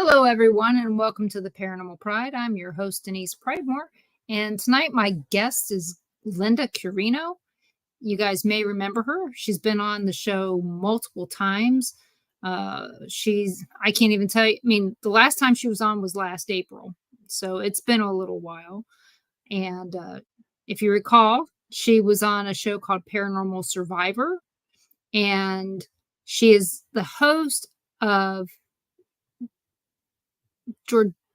Hello, everyone, and welcome to the Paranormal Pride. I'm your host, Denise Pridemore, and tonight my guest is Lynda Quirino. You guys may remember her. She's been on the show multiple times. I can't even tell you, the last time she was on was last April, so it's been a little while. And if you recall, she was on a show called Paranormal Survivor, and she is the host of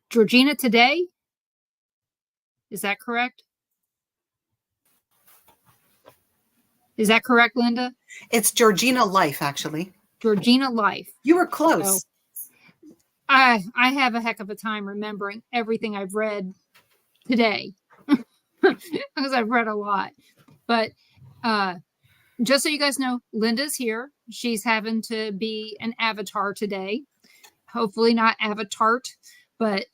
Georgina Today. Is that correct? Is that correct, Lynda? It's Georgina Life, actually. Georgina Life. You were close. So, I have a heck of a time remembering everything I've read today because I've read a lot. But just so you guys know, Lynda's here. She's having to be an avatar today. Hopefully not avatart, but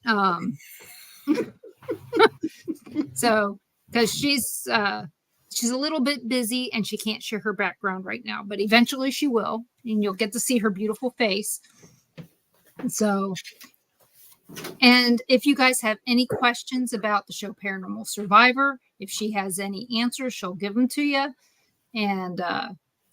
so because she's a little bit busy and she can't share her background right now, but eventually she will, and you'll get to see her beautiful face. So, and if you guys have any questions about the show Paranormal Survivor, if she has any answers, she'll give them to you. And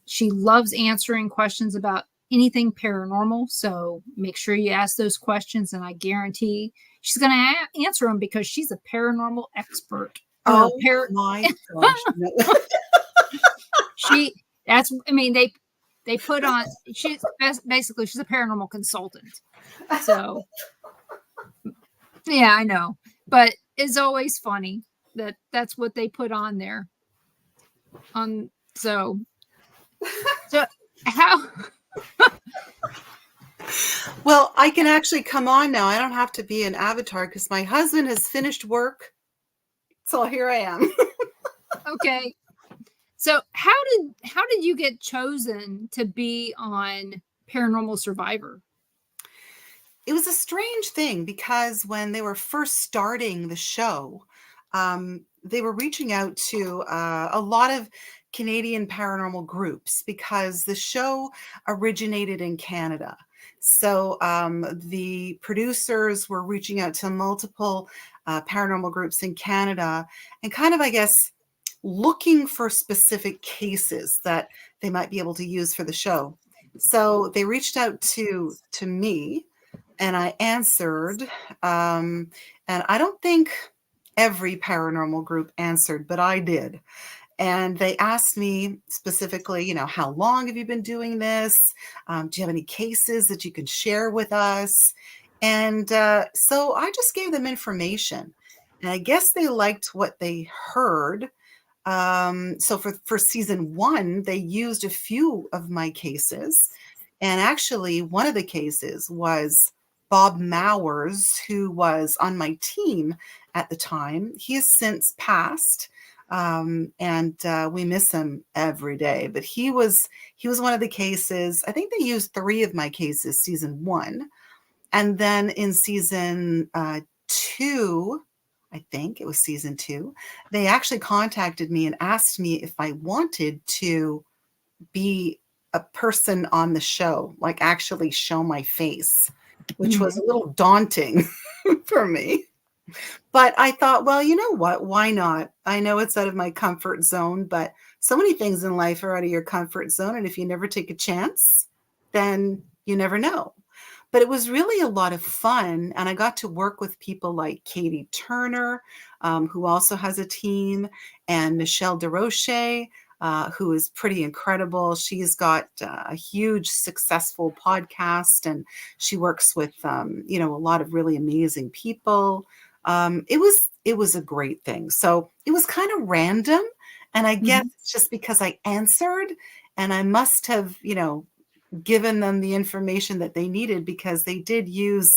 she loves answering questions about anything paranormal. So make sure you ask those questions, and I guarantee she's going to answer them because she's a paranormal expert. Oh my gosh. They put on, she's a paranormal consultant. So yeah, I know, but it's always funny that's what they put on there. So how? Well, I can actually come on now. I don't have to be an avatar because my husband has finished work. So here I am. Okay. So how did you get chosen to be on Paranormal Survivor? It was a strange thing because when they were first starting the show, they were reaching out to a lot of Canadian paranormal groups because the show originated in Canada. So the producers were reaching out to multiple paranormal groups in Canada and kind of, I guess, looking for specific cases that they might be able to use for the show. So they reached out to me, and I answered. And I don't think every paranormal group answered, but I did. And they asked me specifically, how long have you been doing this? Do you have any cases that you can share with us? And so I just gave them information. And I guess they liked what they heard. So for season 1, they used a few of my cases. And actually, one of the cases was Bob Mowers, who was on my team at the time. He has since passed. And we miss him every day, but he was one of the cases. I think they used 3 of my cases season 1. And then in season 2, I think it was season 2, they actually contacted me and asked me if I wanted to be a person on the show, like actually show my face, which was a little daunting for me. But I thought, well, you know what? Why not? I know it's out of my comfort zone, but so many things in life are out of your comfort zone. And if you never take a chance, then you never know. But it was really a lot of fun. And I got to work with people like Katie Turner, who also has a team, and Michelle DeRoche, who is pretty incredible. She's got a huge successful podcast, and she works with, a lot of really amazing people. It was a great thing. So it was kind of random. And I guess it's just because I answered, and I must have, given them the information that they needed, because they did use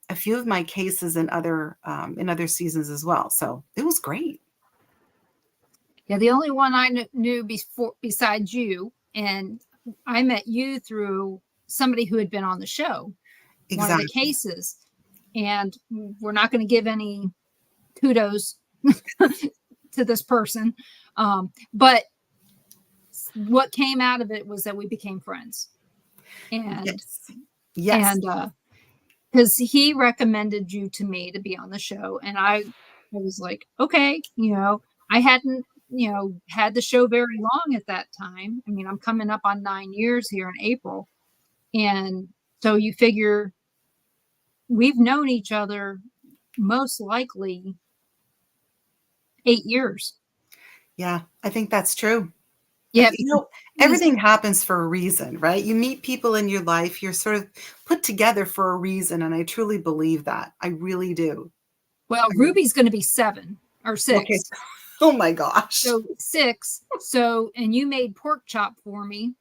a few of my cases in other seasons as well. So it was great. Yeah, the only one I knew besides you, and I met you through somebody who had been on the show, Exactly. One of the cases. And we're not going to give any kudos to this person. But what came out of it was that we became friends. And yes. because he recommended you to me to be on the show, and I was like, okay, I hadn't had the show very long at that time. I mean, I'm coming up on 9 years here in April, and so you figure we've known each other most likely 8 years. Yeah, I think that's true. Yeah, he's Everything happens for a reason, right? You meet people in your life, you're sort of put together for a reason, and I truly believe that. I really do. well, I really- Ruby's going to be 7 or Okay. 6. Oh my gosh. So 6. So, and you made pork chop for me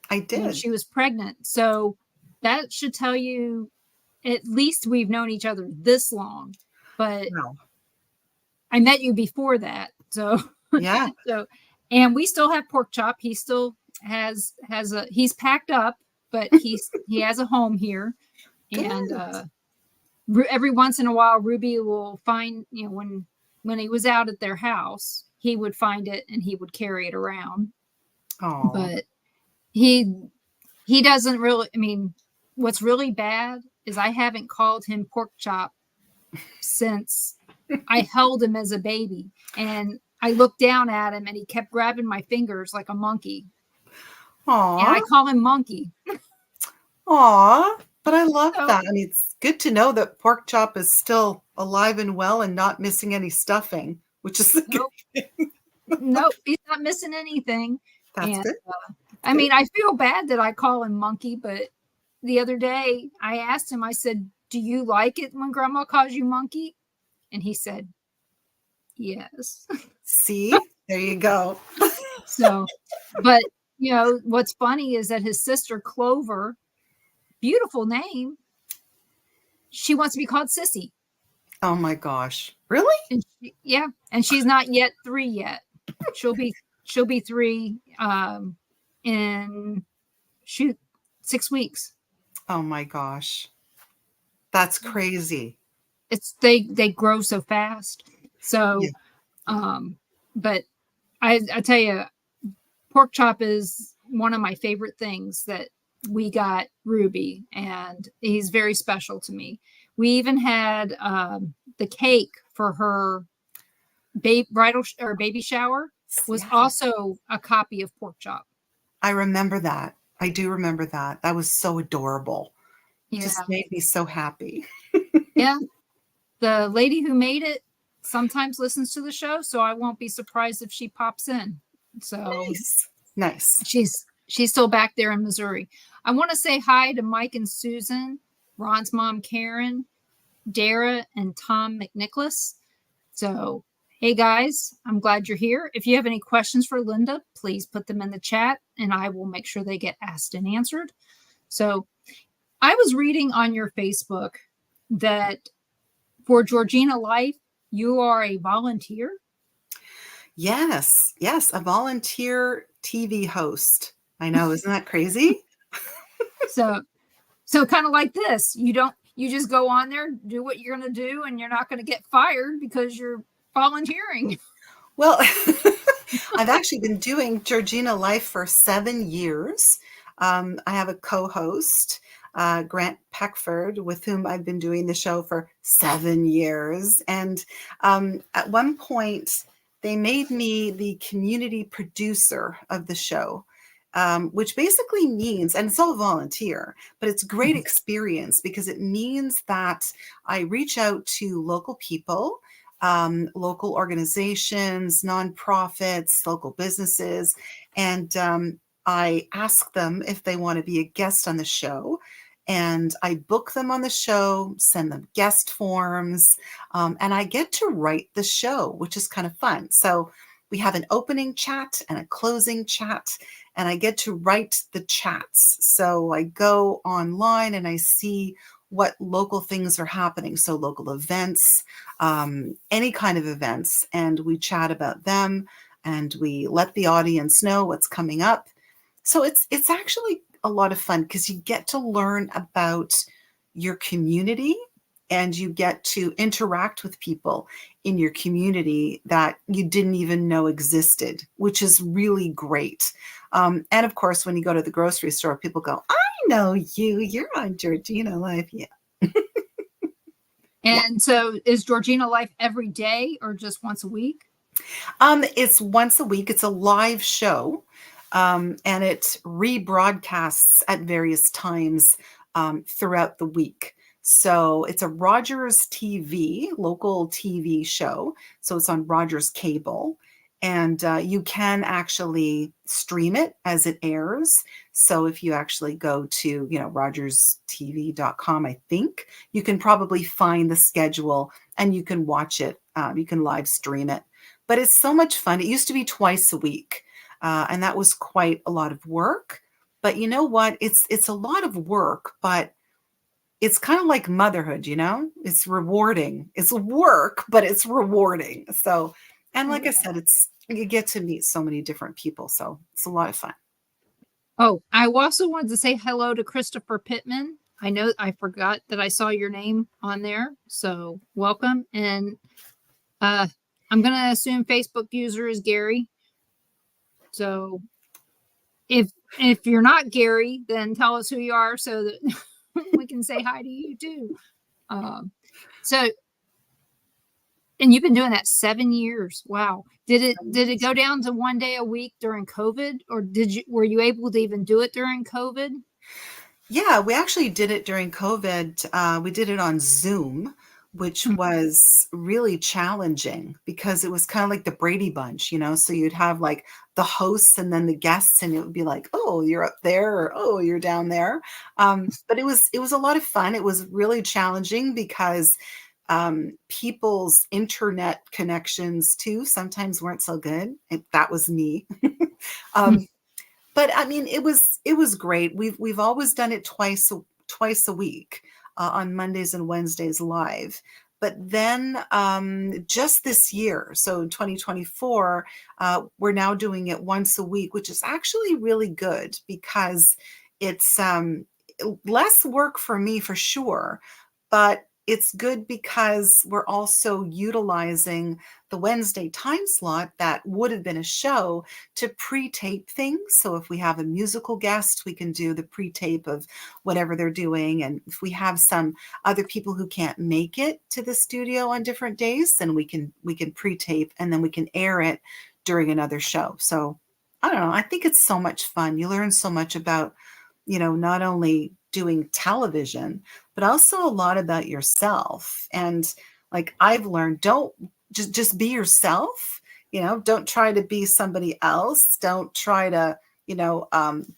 I when did. she was pregnant. So that should tell you at least we've known each other this long. But Wow. I met you before that. So, Yeah. and we still have pork chop. He still he's packed up, but he has a home here. And Good. every once in a while, Ruby will find, when he was out at their house, he would find it and he would carry it around. Oh. But he doesn't really, I mean, what's really bad is I haven't called him pork chop since I held him as a baby. And I looked down at him and he kept grabbing my fingers like a monkey. And I Aw. call him Monkey. Aw. But I love So, that. I mean, it's good to know that pork chop is still alive and well and not missing any stuffing, which is a good nope, thing. nope, he's not missing anything. That's And good. I mean, I feel bad that I call him Monkey, but the other day I asked him, I said, do you like it when grandma calls you Monkey? And he said, yes. See? There you go. So, but what's funny is that his sister Clover, beautiful name, she wants to be called Sissy. Oh my gosh. Really? And yeah, and she's not yet 3 yet. She'll be 3 in 6 weeks. Oh my gosh. That's crazy. It's they grow so fast. So Yeah. but I tell you, pork chop is one of my favorite things that we got Ruby, and he's very special to me. We even had the cake for her bridal or baby shower was Yeah. also a copy of pork chop. I remember that. I do remember that. That was so adorable. Yeah. Just made me so happy. Yeah. The lady who made it sometimes listens to the show, so I won't be surprised if she pops in. So Nice. she's still back there in Missouri. I want to say hi to Mike and Susan, Ron's mom Karen, Dara, and Tom McNicholas. So, hey guys, I'm glad you're here. If you have any questions for Lynda, please put them in the chat and I will make sure they get asked and answered. So, I was reading on your Facebook that for Georgina Life, you are a volunteer. Yes. Yes. A volunteer TV host. I know. Isn't that crazy? So kind of like this, you just go on there, do what you're going to do, and you're not going to get fired because you're volunteering. Well, I've actually been doing Georgina Life for 7 years. I have a co-host, Grant Peckford, with whom I've been doing the show for 7 years. And at one point, they made me the community producer of the show. Which basically means, and it's all volunteer, but it's great experience because it means that I reach out to local people, local organizations, nonprofits, local businesses, and I ask them if they want to be a guest on the show. And I book them on the show, send them guest forms, and I get to write the show, which is kind of fun. So we have an opening chat and a closing chat, and I get to write the chats. So I go online and I see what local things are happening. So local events, any kind of events, and we chat about them and we let the audience know what's coming up. So it's actually a lot of fun because you get to learn about your community and you get to interact with people in your community that you didn't even know existed, which is really great. And of course, when you go to the grocery store, people go, I know you, you're on Georgina Life. Yeah. And so is Georgina Life every day or just once a week? It's once a week. It's a live show, and it rebroadcasts at various times throughout the week. So it's a Rogers TV, local TV show. So it's on Rogers Cable, and you can actually stream it as it airs. So if you actually go to, rogerstv.com, I think you can probably find the schedule and you can watch it. You can live stream it. But it's so much fun. It used to be twice a week, and that was quite a lot of work. But you know what? It's a lot of work, but it's kind of like motherhood, It's rewarding. It's work, but it's rewarding. So, and like I said, you get to meet so many different people, so it's a lot of fun. Oh, I also wanted to say hello to Christopher Pittman. I know I forgot that I saw your name on there, so welcome. And I'm going to assume Facebook user is Gary. So if you're not Gary, then tell us who you are so that we can say hi to you too. So, and you've been doing that 7 years. Wow. Did it go down to 1 day a week during COVID, or were you able to even do it during COVID? Yeah, we actually did it during COVID. We did it on Zoom, which was really challenging because it was kind of like the Brady Bunch, So you'd have like the hosts and then the guests, and it would be like, oh, you're up there, or oh, you're down there. But it was a lot of fun. It was really challenging because people's internet connections too sometimes weren't so good. That was me. But I mean, it was great. We've always done it twice a week on Mondays and Wednesdays live. But then just this year, so in 2024, we're now doing it once a week, which is actually really good because it's less work for me for sure, but it's good because we're also utilizing the Wednesday time slot that would have been a show to pre-tape things. So if we have a musical guest, we can do the pre-tape of whatever they're doing. And if we have some other people who can't make it to the studio on different days, then we can pre-tape and then we can air it during another show. So I don't know. I think it's so much fun. You learn so much about, not only doing television, but also a lot about yourself. And like I've learned, don't just be yourself, don't try to be somebody else. Don't try to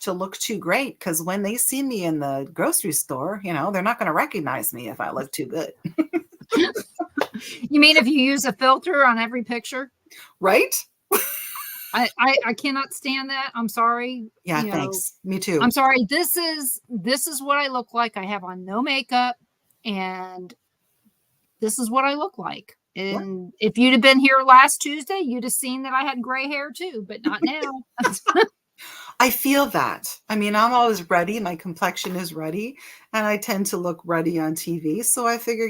look too great, because when they see me in the grocery store, they're not going to recognize me if I look too good. You mean if you use a filter on every picture? Right? I cannot stand that. I'm sorry. Yeah, thanks. Me too. I'm sorry. This is what I look like. I have on no makeup, and this is what I look like. And if you'd have been here last Tuesday, you'd have seen that I had gray hair too, but not now. I feel that. I mean, I'm always ready. My complexion is ready, and I tend to look ruddy on TV. So I figure,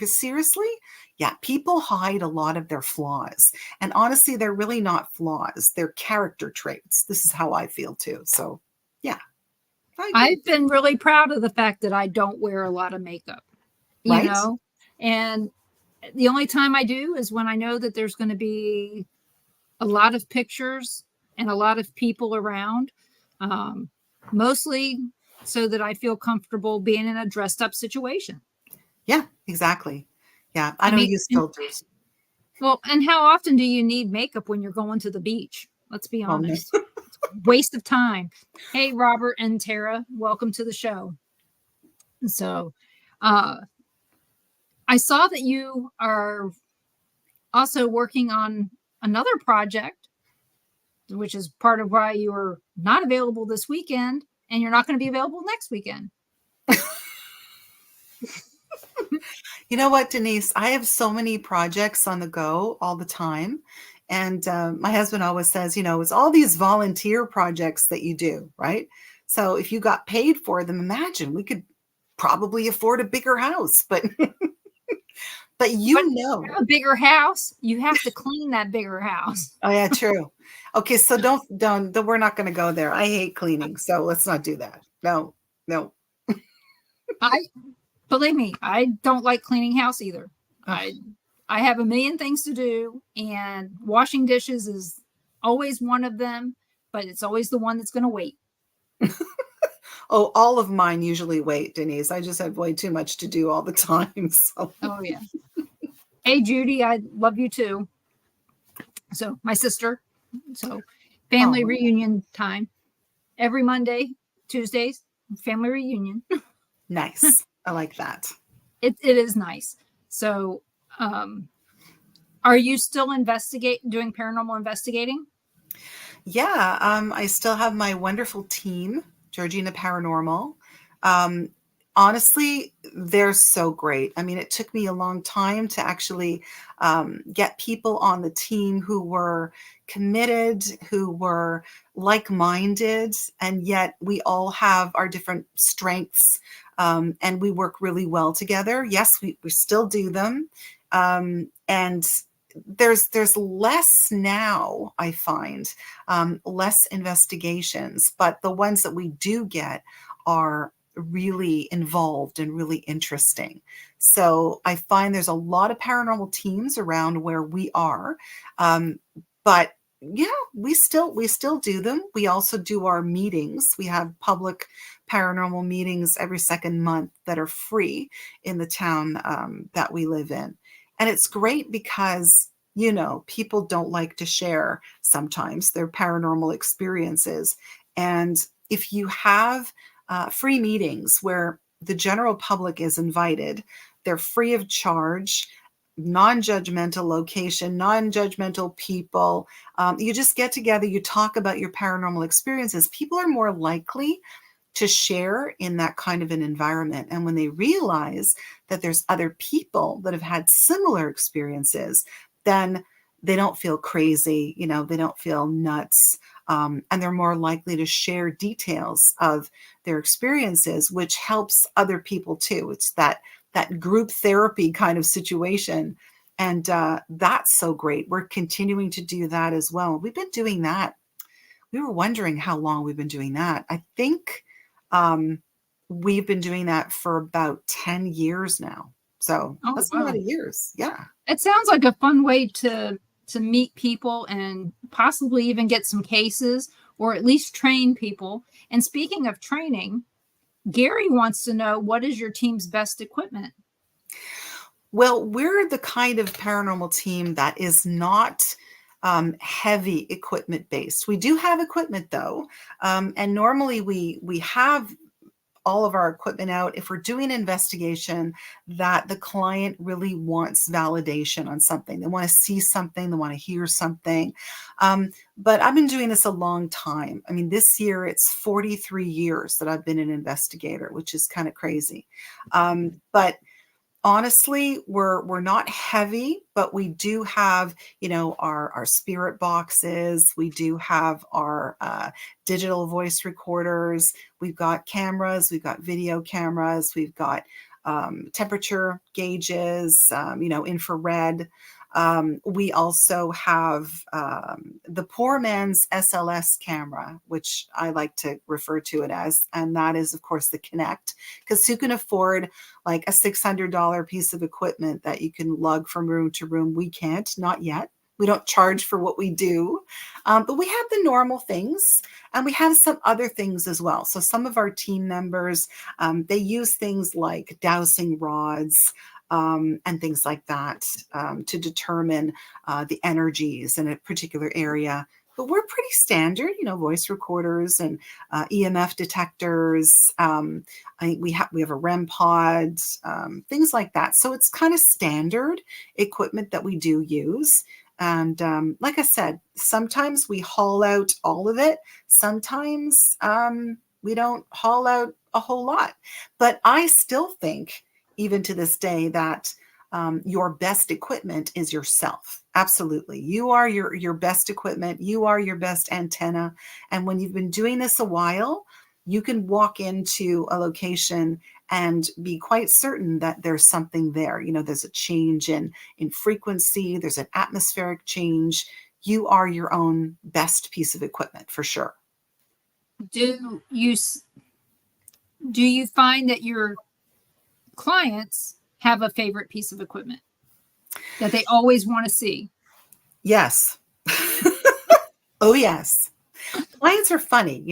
seriously, yeah, people hide a lot of their flaws. And honestly, they're really not flaws. They're character traits. This is how I feel too. So yeah. I've been really proud of the fact that I don't wear a lot of makeup, and the only time I do is when I know that there's going to be a lot of pictures and a lot of people around, mostly so that I feel comfortable being in a dressed up situation. Yeah, exactly. Yeah, I don't use filters. Well, and how often do you need makeup when you're going to the beach? Let's be honest. Oh, no. Waste of time. Hey, Robert and Tara, welcome to the show. So, I saw that you are also working on another project, which is part of why you are not available this weekend, and you're not going to be available next weekend. You know what, Denise? I have so many projects on the go all the time. And my husband always says, it's all these volunteer projects that you do, right? So if you got paid for them, imagine we could probably afford a bigger house, but but a bigger house, you have to clean that bigger house. Oh yeah, true. Okay, so don't we're not going to go there. I hate cleaning, so let's not do that. No. Believe me, I don't like cleaning house either. Ugh. I have a million things to do, and washing dishes is always one of them, but it's always the one that's going to wait. Oh, all of mine usually wait, Denise. I just have way too much to do all the time. So, Oh yeah. Hey Judy, I love you too. So my sister. So family oh, reunion time every Monday, Tuesdays, family reunion. nice. I like that. It is nice. So are you still doing paranormal investigating? Yeah, I still have my wonderful team, Georgina Paranormal. Um, Honestly, they're so great. I mean, it took me a long time to actually get people on the team who were committed, who were like-minded, and yet we all have our different strengths, and we work really well together. Yes, we still do them. And there's less now, I find, less investigations, but the ones that we do get are really involved and really interesting. So I find there's a lot of paranormal teams around where we are, um, but yeah, we still do them. We also do our meetings. We have public paranormal meetings every second month that are free in the town that we live in. And it's great because, people don't like to share sometimes their paranormal experiences. And if you have free meetings where the general public is invited, they're free of charge, non-judgmental location, non-judgmental people. You just get together, you talk about your paranormal experiences. People are more likely to share in that kind of an environment. And when they realize that there's other people that have had similar experiences, then they don't feel crazy, they don't feel nuts. And they're more likely to share details of their experiences, which helps other people too. It's that group therapy kind of situation. And that's so great. We're continuing to do that as well. We've been doing that. We were wondering how long we've been doing that. I think um, we've been doing that for about 10 years now. So Oh that's a lot wow. of years. Yeah. It sounds like a fun way to meet people and possibly even get some cases or at least train people. And speaking of training, Gary wants to know, what is your team's best equipment? Well, we're the kind of paranormal team that is not heavy equipment based. We do have equipment though, and normally we have all of our equipment out if we're doing an investigation that the client really wants validation on something. They want to see something, they want to hear something. But I've been doing this a long time. I mean, this year it's 43 years that I've been an investigator, which is kind of crazy. But honestly, we're not heavy, but we do have, our spirit boxes. We do have our digital voice recorders. We've got cameras. We've got video cameras. We've got temperature gauges. Infrared. We also have the poor man's SLS camera, which I like to refer to it as, and that is, of course, the Kinect, because who can afford like a $600 piece of equipment that you can lug from room to room? We can't, not yet. We don't charge for what we do, but we have the normal things, and we have some other things as well. So some of our team members, they use things like dowsing rods, and things like that, to determine the energies in a particular area. But we're pretty standard, voice recorders and EMF detectors. We have a REM pod, things like that. So it's kind of standard equipment that we do use. And like I said, sometimes we haul out all of it. Sometimes we don't haul out a whole lot. But I still think, even to this day, that your best equipment is yourself. Absolutely. You are your best equipment. You are your best antenna. And when you've been doing this a while, you can walk into a location and be quite certain that there's something there. There's a change in frequency. There's an atmospheric change. You are your own best piece of equipment for sure. Do you do you find that you're clients have a favorite piece of equipment that they always want to see. Yes. Oh, yes. Clients are funny,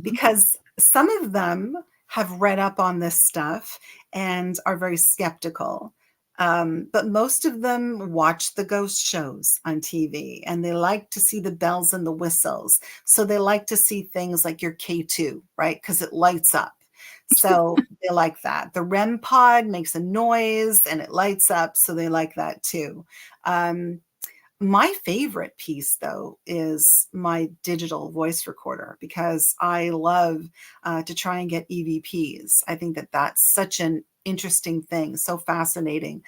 because some of them have read up on this stuff and are very skeptical. But most of them watch the ghost shows on TV and they like to see the bells and the whistles. So they like to see things like your K2, right? Because it lights up. So they like that. The REM pod makes a noise and it lights up. So they like that too. My favorite piece, though, is my digital voice recorder because I love to try and get EVPs. I think that that's such an interesting thing, so fascinating.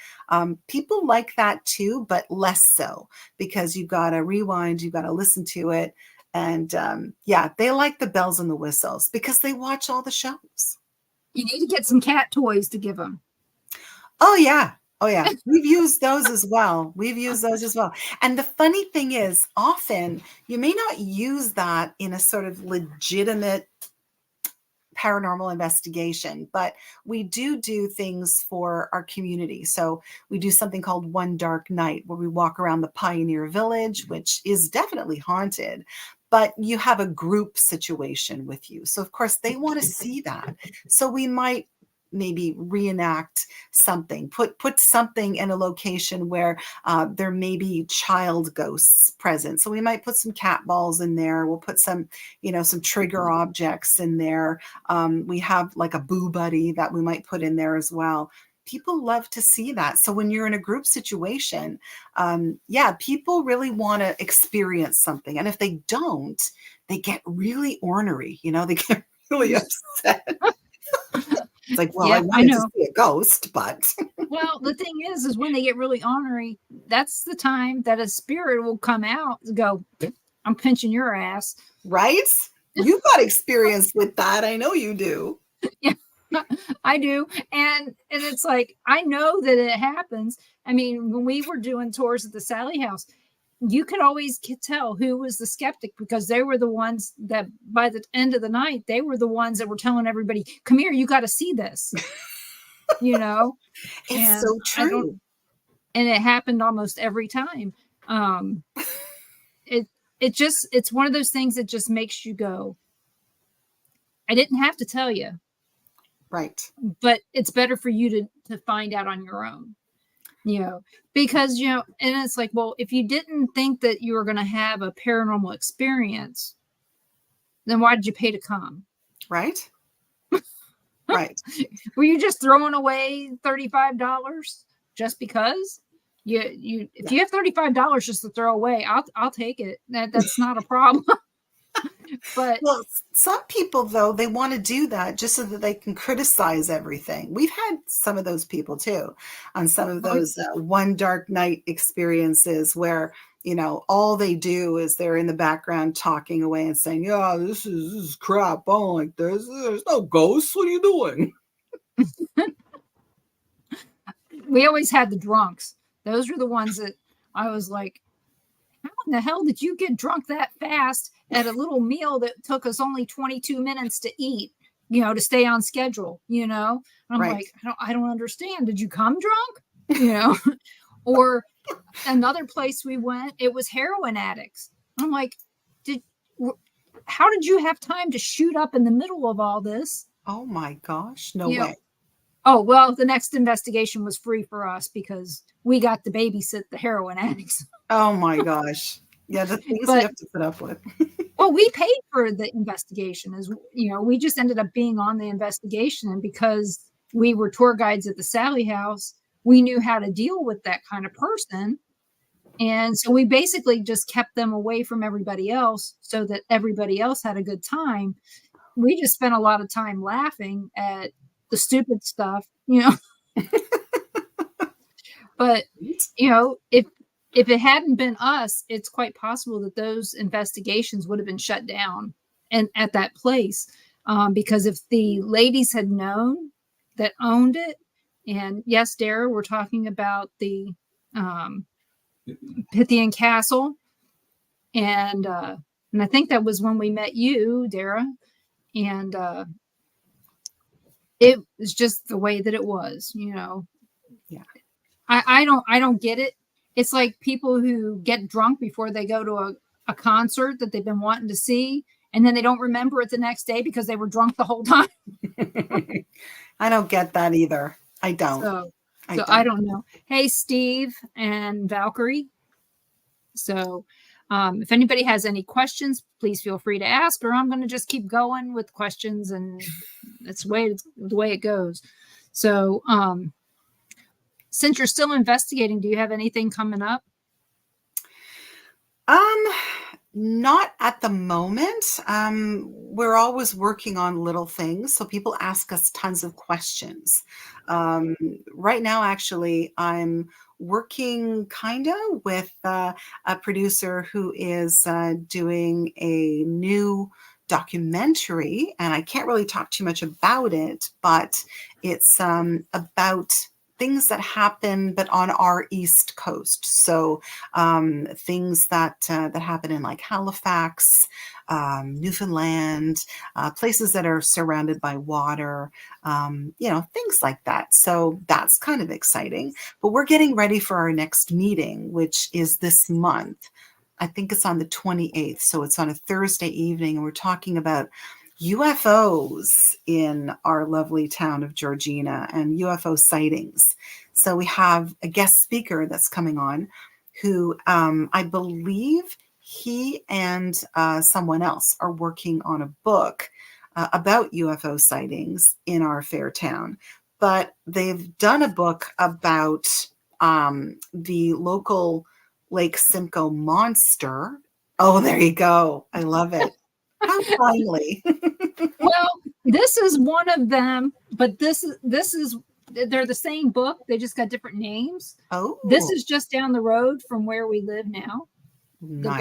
People like that too, but less so because you've got to rewind, you've got to listen to it. And yeah, they like the bells and the whistles because they watch all the shows. You need to get some cat toys to give them. Oh, yeah. Oh, yeah. We've used those as well. And the funny thing is, often you may not use that in a sort of legitimate paranormal investigation, but we do things for our community. So we do something called One Dark Night, where we walk around the Pioneer Village, which is definitely haunted, but you have a group situation with you. So of course they want to see that. So we might maybe reenact something, put something in a location where there may be child ghosts present. So we might put some cat balls in there. We'll put some trigger objects in there. We have like a boo buddy that we might put in there as well. People love to see that. So when you're in a group situation, people really want to experience something. And if they don't, they get really ornery, they get really upset. It's like, well, Yeah, I wanted to see a ghost, but. Well, the thing is when they get really ornery, that's the time that a spirit will come out and go, I'm pinching your ass. Right? You've got experience with that. I know you do. Yeah, I do. And it's like, I know that it happens. I mean, when we were doing tours at the Sally House, you could always tell who was the skeptic because they were the ones that by the end of the night, they were the ones that were telling everybody, come here, you got to see this, It's so true. And it happened almost every time. It's one of those things that just makes you go, I didn't have to tell you. Right. But it's better for you to find out on your own. Because, and it's like, well, if you didn't think that you were going to have a paranormal experience, then why did you pay to come? Right. Right. Were you just throwing away $35 just because? If you have $35 just to throw away, I'll take it. That's not a problem. But well, some people though, they want to do that just so that they can criticize everything. We've had some of those people too on some of those One Dark Night experiences where all they do is they're in the background talking away and saying, yeah, this is crap, I don't like this, there's no ghosts, what are you doing? We always had the drunks. Those were the ones that I was like, how in the hell did you get drunk that fast at a little meal that took us only 22 minutes to eat, to stay on schedule, I'm right. Like, I don't understand. Did you come drunk? Or another place we went, it was heroin addicts. I'm like, how did you have time to shoot up in the middle of all this? Oh my gosh. No way. Oh, well, the next investigation was free for us because we got to babysit the heroin addicts. Oh my gosh. Yeah, the things you have to put up with. Well, we paid for the investigation we just ended up being on the investigation. And because we were tour guides at the Sally House, we knew how to deal with that kind of person. And so we basically just kept them away from everybody else so that everybody else had a good time. We just spent a lot of time laughing at the stupid stuff, But, if it hadn't been us, it's quite possible that those investigations would have been shut down and at that place. Because if the ladies had known that owned it, and yes, Dara, we're talking about the Pythian Castle. And I think that was when we met you, Dara. And it was just the way that it was, you know. Yeah. I don't get it. It's like people who get drunk before they go to a concert that they've been wanting to see, and then they don't remember it the next day because they were drunk the whole time. I don't get that either. I don't. So, I so I don't. don't know. Hey, Steve and Valkyrie. So, if anybody has any questions, please feel free to ask, or I'm going to just keep going with questions, and that's the way it goes. So, since you're still investigating, do you have anything coming up? Um, Not at the moment. We're always working on little things, so people ask us tons of questions. Um, right now, actually, I'm working kind of with a producer who is doing a new documentary, and I can't really talk too much about it, but it's about things that happen, but on our East Coast. So things that happen in like Halifax, Newfoundland, places that are surrounded by water, things like that. So that's kind of exciting. But we're getting ready for our next meeting, which is this month. I think it's on the 28th. So it's on a Thursday evening, and we're talking about UFOs in our lovely town of Georgina and UFO sightings. So we have a guest speaker that's coming on who I believe he and someone else are working on a book about UFO sightings in our fair town. But they've done a book about the local Lake Simcoe monster. Oh, there you go. I love it. How timely. Well, this is one of them, but this is they're the same book. They just got different names. This Oh, is just down the road from where we live now, the nice.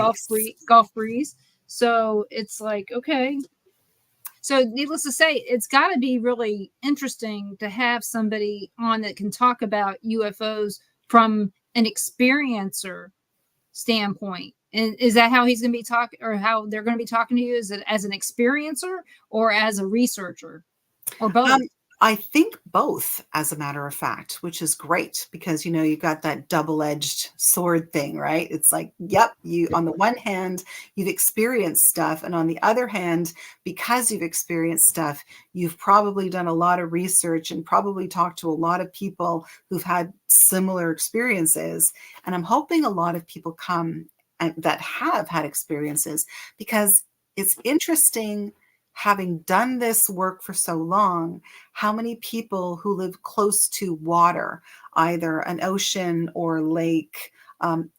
Gulf Breeze. So it's like, okay. So needless to say, it's got to be really interesting to have somebody on that can talk about UFOs from an experiencer standpoint. And is that how he's going to be talking, or how they're going to be talking to you? Is it as an experiencer or as a researcher, or both? Um, I think both, as a matter of fact, which is great because you got that double-edged sword thing, right? It's like, yep, you on the one hand, you've experienced stuff, and on the other hand, because you've experienced stuff, you've probably done a lot of research and probably talked to a lot of people who've had similar experiences. And I'm hoping a lot of people come and that have had experiences because it's interesting having done this work for so long, how many people who live close to water, either an ocean or lake,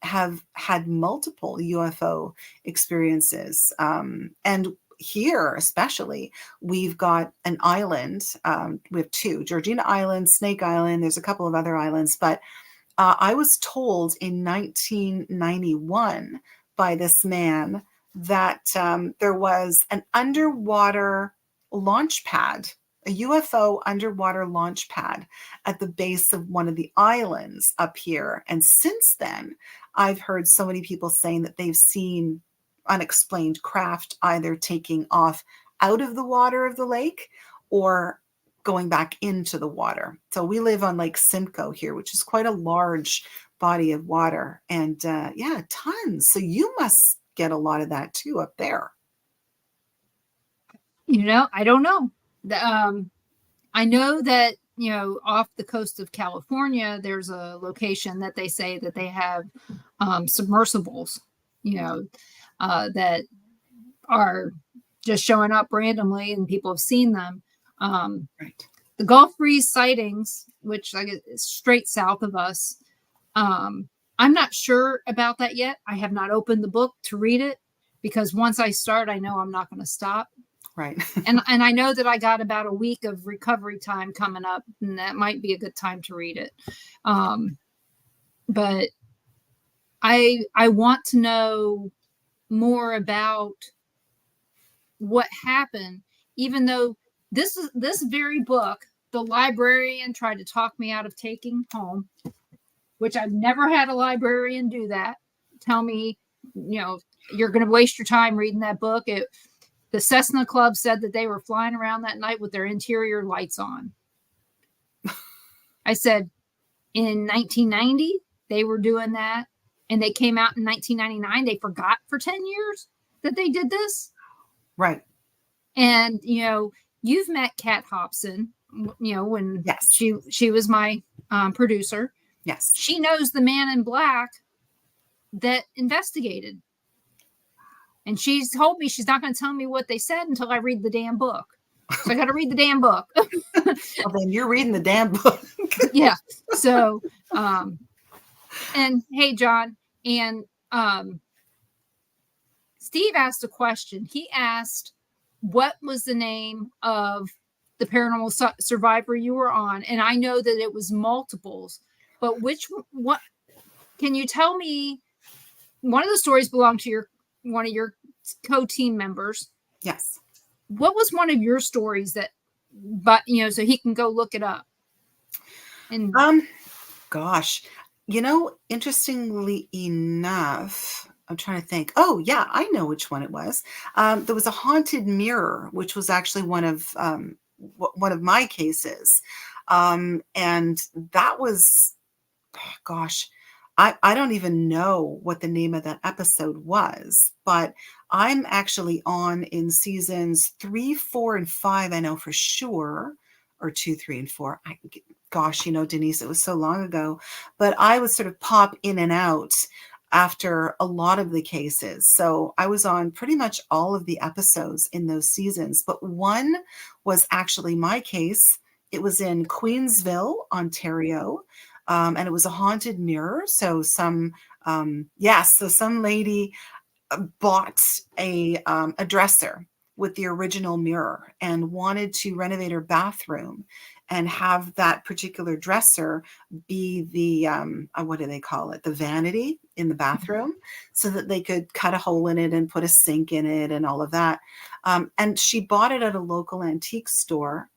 have had multiple UFO experiences. And here, especially, we've got an island. We have two, Georgina Island, Snake Island. There's a couple of other islands, but I was told in 1991 by this man that there was an underwater launch pad, a UFO underwater launch pad at the base of one of the islands up here. And since then, I've heard so many people saying that they've seen unexplained craft either taking off out of the water of the lake or going back into the water. So we live on Lake Simcoe here, which is quite a large body of water. And yeah, tons. So you must get a lot of that too up there. I don't know. I know that, off the coast of California, there's a location that they say that they have submersibles, that are just showing up randomly and people have seen them. Right. The Gulf Breeze sightings, which is straight south of us, I'm not sure about that yet. I have not opened the book to read it because once I start, I know I'm not going to stop. Right. and I know that I got about a week of recovery time coming up, and that might be a good time to read it. But I want to know more about what happened, even though this very book, the librarian tried to talk me out of taking home, which I've never had a librarian do that. Tell me, you're going to waste your time reading that book. The Cessna Club said that they were flying around that night with their interior lights on. I said, in 1990, they were doing that, and they came out in 1999. They forgot for 10 years that they did this. Right. And, you've met Kat Hobson, when Yes. she was my producer. Yes. She knows the man in black that investigated. And she's told me she's not going to tell me what they said until I read the damn book. So I got to read the damn book. Well, then you're reading the damn book. Yeah. So, and hey, John, and Steve asked a question. He asked, what was the name of the Paranormal Survivor you were on? And I know that it was multiples, but what can you tell me? One of the stories belonged to one of your co-team members. Yes. What was one of your stories so he can go look it up? And gosh, interestingly enough, I'm trying to think. Oh yeah, I know which one it was. There was a haunted mirror, which was actually one of my cases. And that was, gosh, I don't even know what the name of that episode was, but I'm actually on in seasons 3, 4, and 5. I know for sure, or 2, 3, and 4. Gosh, Denise, it was so long ago, but I would sort of pop in and out after a lot of the cases. So I was on pretty much all of the episodes in those seasons, but one was actually my case. It was in Queensville, Ontario. And it was a haunted mirror. So some lady bought a dresser with the original mirror and wanted to renovate her bathroom and have that particular dresser be the, what do they call it? The vanity in the bathroom, so that they could cut a hole in it and put a sink in it and all of that. And she bought it at a local antique store.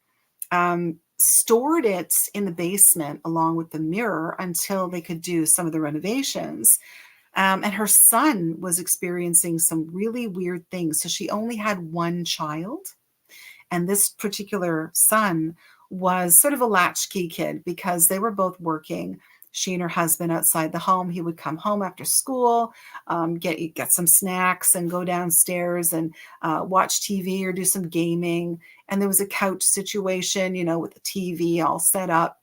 Stored it in the basement along with the mirror until they could do some of the renovations. And her son was experiencing some really weird things. So she only had one child. And this particular son was sort of a latchkey kid because they were both working. She and her husband outside the home. He would come home after school, get some snacks and go downstairs and watch TV or do some gaming. And there was a couch situation, with the TV all set up.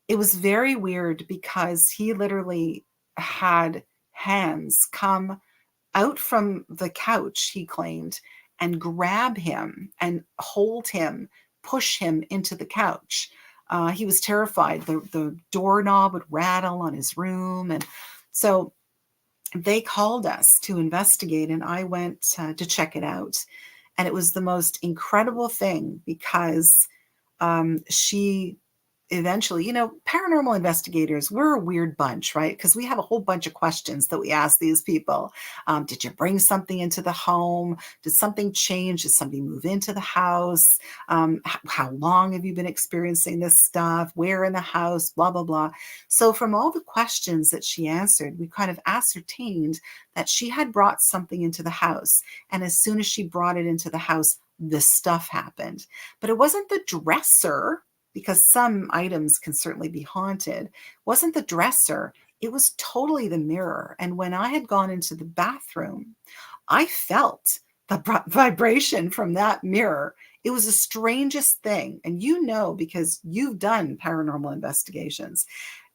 It was very weird because he literally had hands come out from the couch, he claimed, and grab him and hold him, push him into the couch. He was terrified. The doorknob would rattle on his room. And so they called us to investigate, and I went to check it out. And it was the most incredible thing because she eventually, paranormal investigators, we're a weird bunch, right? Because we have a whole bunch of questions that we ask these people. Did you bring something into the home? Did something change? Did somebody move into the house? How long have you been experiencing this stuff? Where in the house? Blah, blah, blah. So from all the questions that she answered, we kind of ascertained that she had brought something into the house. And as soon as she brought it into the house, this stuff happened. But it wasn't the dresser, because some items can certainly be haunted. It wasn't the dresser. It was totally the mirror. And when I had gone into the bathroom, I felt the vibration from that mirror. It was the strangest thing. And because you've done paranormal investigations,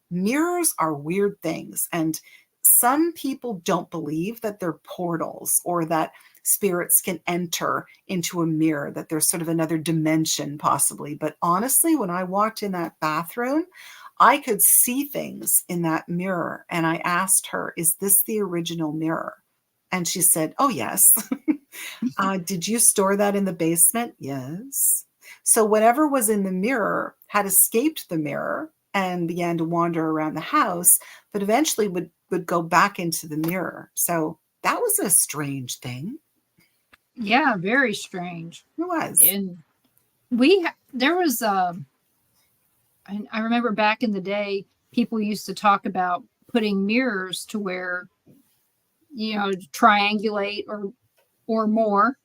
mirrors are weird things. And some people don't believe that they're portals or that spirits can enter into a mirror, that there's sort of another dimension possibly. But honestly, when I walked in that bathroom, I could see things in that mirror. And I asked her, is this the original mirror? And she said, oh, yes. Did you store that in the basement? Yes. So whatever was in the mirror had escaped the mirror and began to wander around the house, but eventually would go back into the mirror. So that was a strange thing. Yeah, very strange. It was. And there was, I remember back in the day, people used to talk about putting mirrors to where, triangulate or more.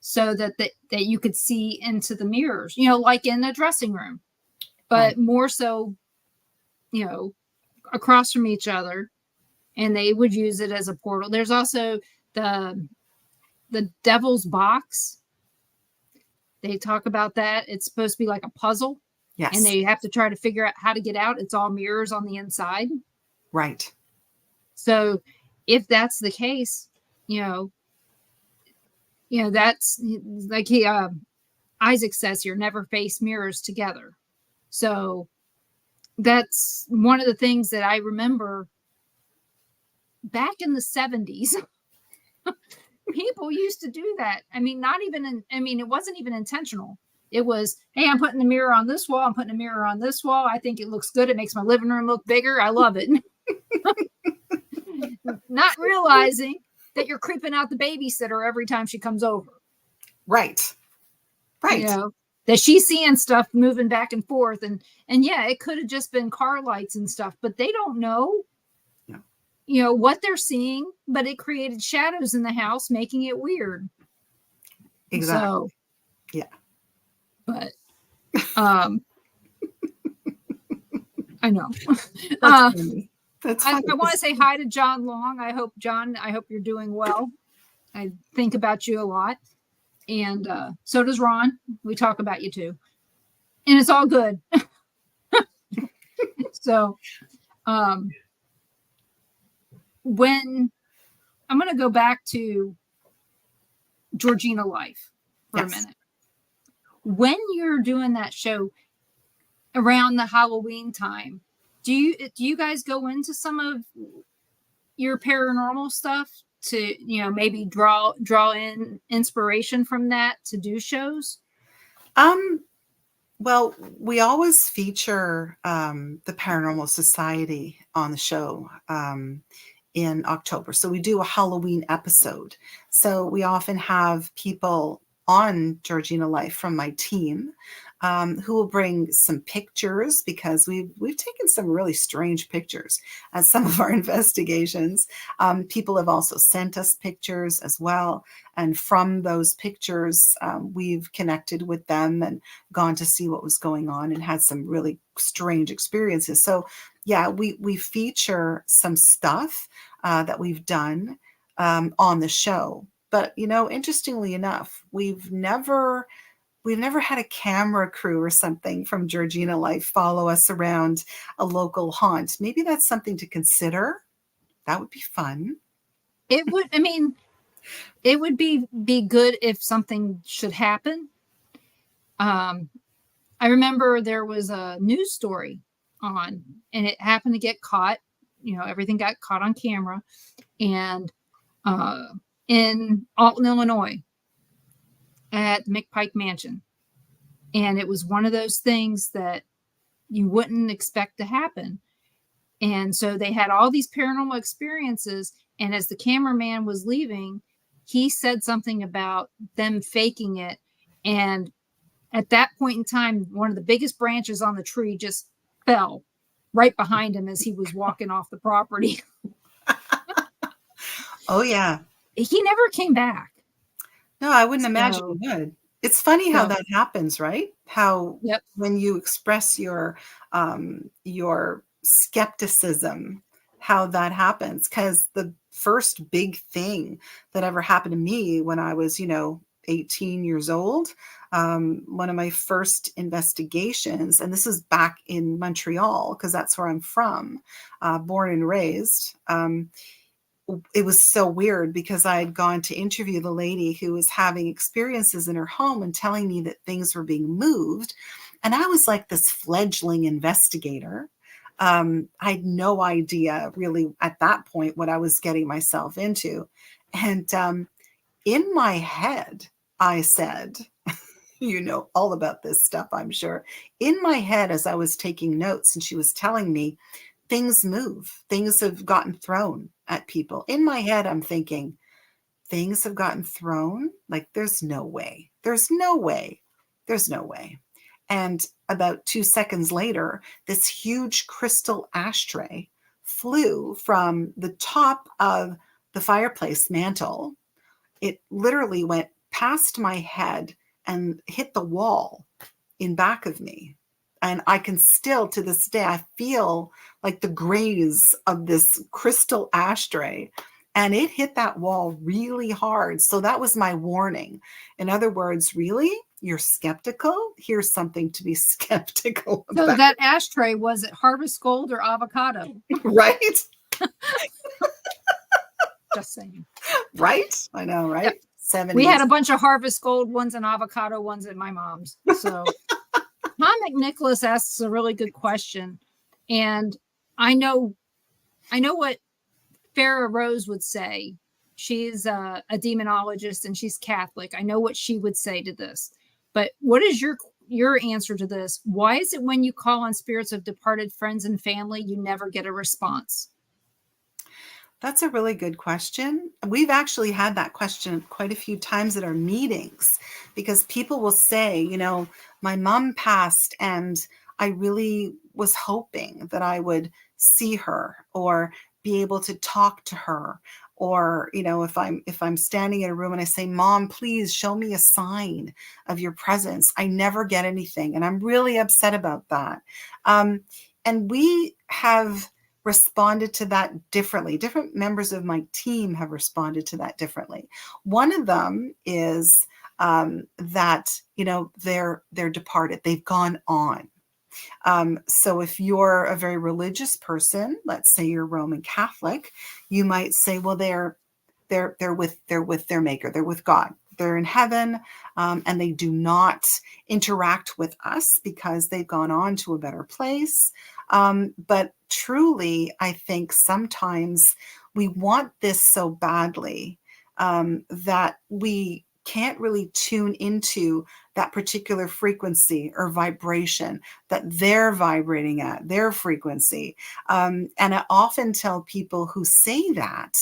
so that you could see into the mirrors, like in a dressing room, Right. but more so, across from each other, and they would use it as a portal. There's also the devil's box. They talk about that. It's supposed to be like a puzzle, and Yes. they have to try to figure out how to get out. It's all mirrors on the inside. Right. So if that's the case, that's like Isaac says here, never face mirrors together. So that's one of the things that I remember back in the 70s. People used to do that. I mean, it wasn't even intentional. It was, hey, I'm putting the mirror on this wall. I'm putting a mirror on this wall. I think it looks good. It makes my living room look bigger. I love it. Not realizing that you're creeping out the babysitter every time she comes over. Right. Right. That she's seeing stuff moving back and forth. And yeah, it could have just been car lights and stuff, but they don't know. What they're seeing, but it created shadows in the house, making it weird. Exactly. So, yeah. But, I know. That's funny. That's funny. I want to say hi to John Long. I hope you're doing well. I think about you a lot. And so does Ron. We talk about you too. And it's all good. So, when I'm going to go back to Georgina Life for a minute. When you're doing that show around the Halloween time, do you guys go into some of your paranormal stuff to, maybe draw in inspiration from that to do shows? Well, we always feature the Paranormal Society on the show in October. So we do a Halloween episode. So we often have people on Georgina Life from my team who will bring some pictures, because we've taken some really strange pictures as some of our investigations. People have also sent us pictures as well. And from those pictures, we've connected with them and gone to see what was going on and had some really strange experiences. So yeah, we feature some stuff that we've done on the show. But, interestingly enough, we've never had a camera crew or something from Georgina Life follow us around a local haunt. Maybe that's something to consider. That would be fun. It would be good if something should happen. I remember there was a news story on, and it happened to get caught. Everything got caught on camera, and in Alton, Illinois, at McPike Mansion. And it was one of those things that you wouldn't expect to happen. And so they had all these paranormal experiences. And as the cameraman was leaving, he said something about them faking it. And at that point in time, one of the biggest branches on the tree just fell right behind him as he was walking off the property. Oh, yeah. He never came back. No, I wouldn't imagine he would. It's funny how that happens, right? How when you express your skepticism, how that happens. Because the first big thing that ever happened to me when I was, 18 years old, one of my first investigations, and this is back in Montreal, because that's where I'm from, born and raised. It was so weird because I had gone to interview the lady who was having experiences in her home and telling me that things were being moved. And I was like this fledgling investigator. I had no idea really at that point what I was getting myself into. And in my head, I said, all about this stuff, I'm sure. In my head, as I was taking notes and she was telling me, things move, things have gotten thrown at people. In my head, I'm thinking, things have gotten thrown? Like, there's no way. There's no way. There's no way. And about 2 seconds later, this huge crystal ashtray flew from the top of the fireplace mantle. It literally went past my head and hit the wall in back of me. And I can still, to this day, I feel like the graze of this crystal ashtray, and it hit that wall really hard. So that was my warning. In other words, really? You're skeptical? Here's something to be skeptical So about. that ashtray, was it harvest gold or avocado? Right? Just saying. Right? I know, right? Yep. 70s. We had a bunch of harvest gold ones and avocado ones at my mom's. So Tom McNicholas asks a really good question. And I know what Farrah Rose would say. She's a demonologist and she's Catholic. I know what she would say to this. But what is your answer to this? Why is it when you call on spirits of departed friends and family, you never get a response? That's a really good question. We've actually had that question quite a few times at our meetings, because people will say, you know, my mom passed and I really was hoping that I would see her or be able to talk to her. Or, you know, if I'm standing in a room and I say, Mom, please show me a sign of your presence, I never get anything. And I'm really upset about that. And we have responded to that differently. Different members of my team have responded to that differently. One of them is that, you know, they're departed. They've gone on. So if you're a very religious person, let's say you're Roman Catholic, you might say, well, they're with their maker. They're with God. They're in heaven, and they do not interact with us because they've gone on to a better place. But truly, I think sometimes we want this so badly that we can't really tune into that particular frequency or vibration that they're vibrating at, their frequency. And I often tell people who say that,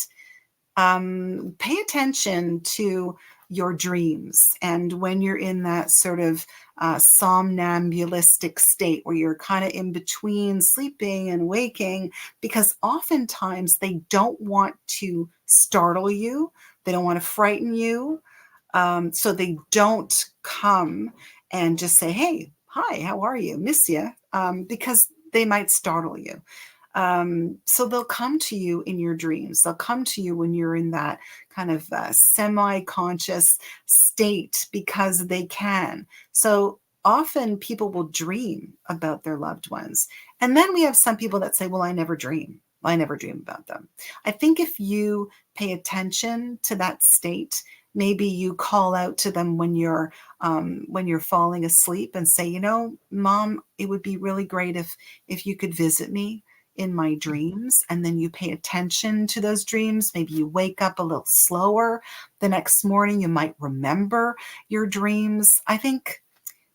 pay attention to your dreams. And when you're in that sort of somnambulistic state where you're kind of in between sleeping and waking, because oftentimes they don't want to startle you. They don't want to frighten you. So they don't come and just say, hey, hi, how are you? Miss you. Because they might startle you. So they'll come to you in your dreams. They'll come to you when you're in that kind of semi-conscious state because they can. So often people will dream about their loved ones. And then we have some people that say, well, I never dream. I never dream about them. I think if you pay attention to that state, maybe you call out to them when you're falling asleep and say, you know, Mom, it would be really great if you could visit me in my dreams. And then you pay attention to those dreams. Maybe you wake up a little slower the next morning. You might remember your dreams. I think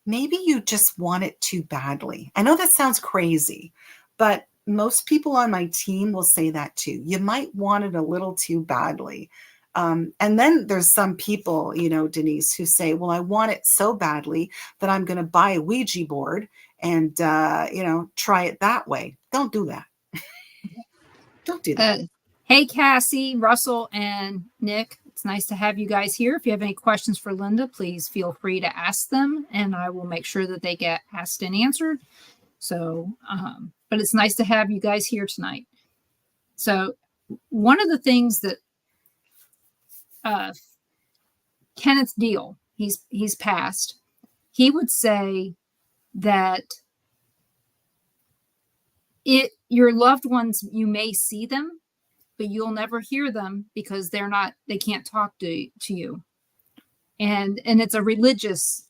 maybe you just want it too badly. I know that sounds crazy, but most people on my team will say that too. You might want it a little too badly. And then there's some people, you know, Denise, who say, well, I want it so badly that I'm going to buy a Ouija board and, you know, try it that way. Don't do that. Don't do that. Hey, Cassie, Russell, and Nick. It's nice to have you guys here. If you have any questions for Lynda, please feel free to ask them, and I will make sure that they get asked and answered. So, but it's nice to have you guys here tonight. So, one of the things that Kenneth Deal, he's passed, he would say that your loved ones, you may see them, but you'll never hear them because they can't talk to you. And it's a religious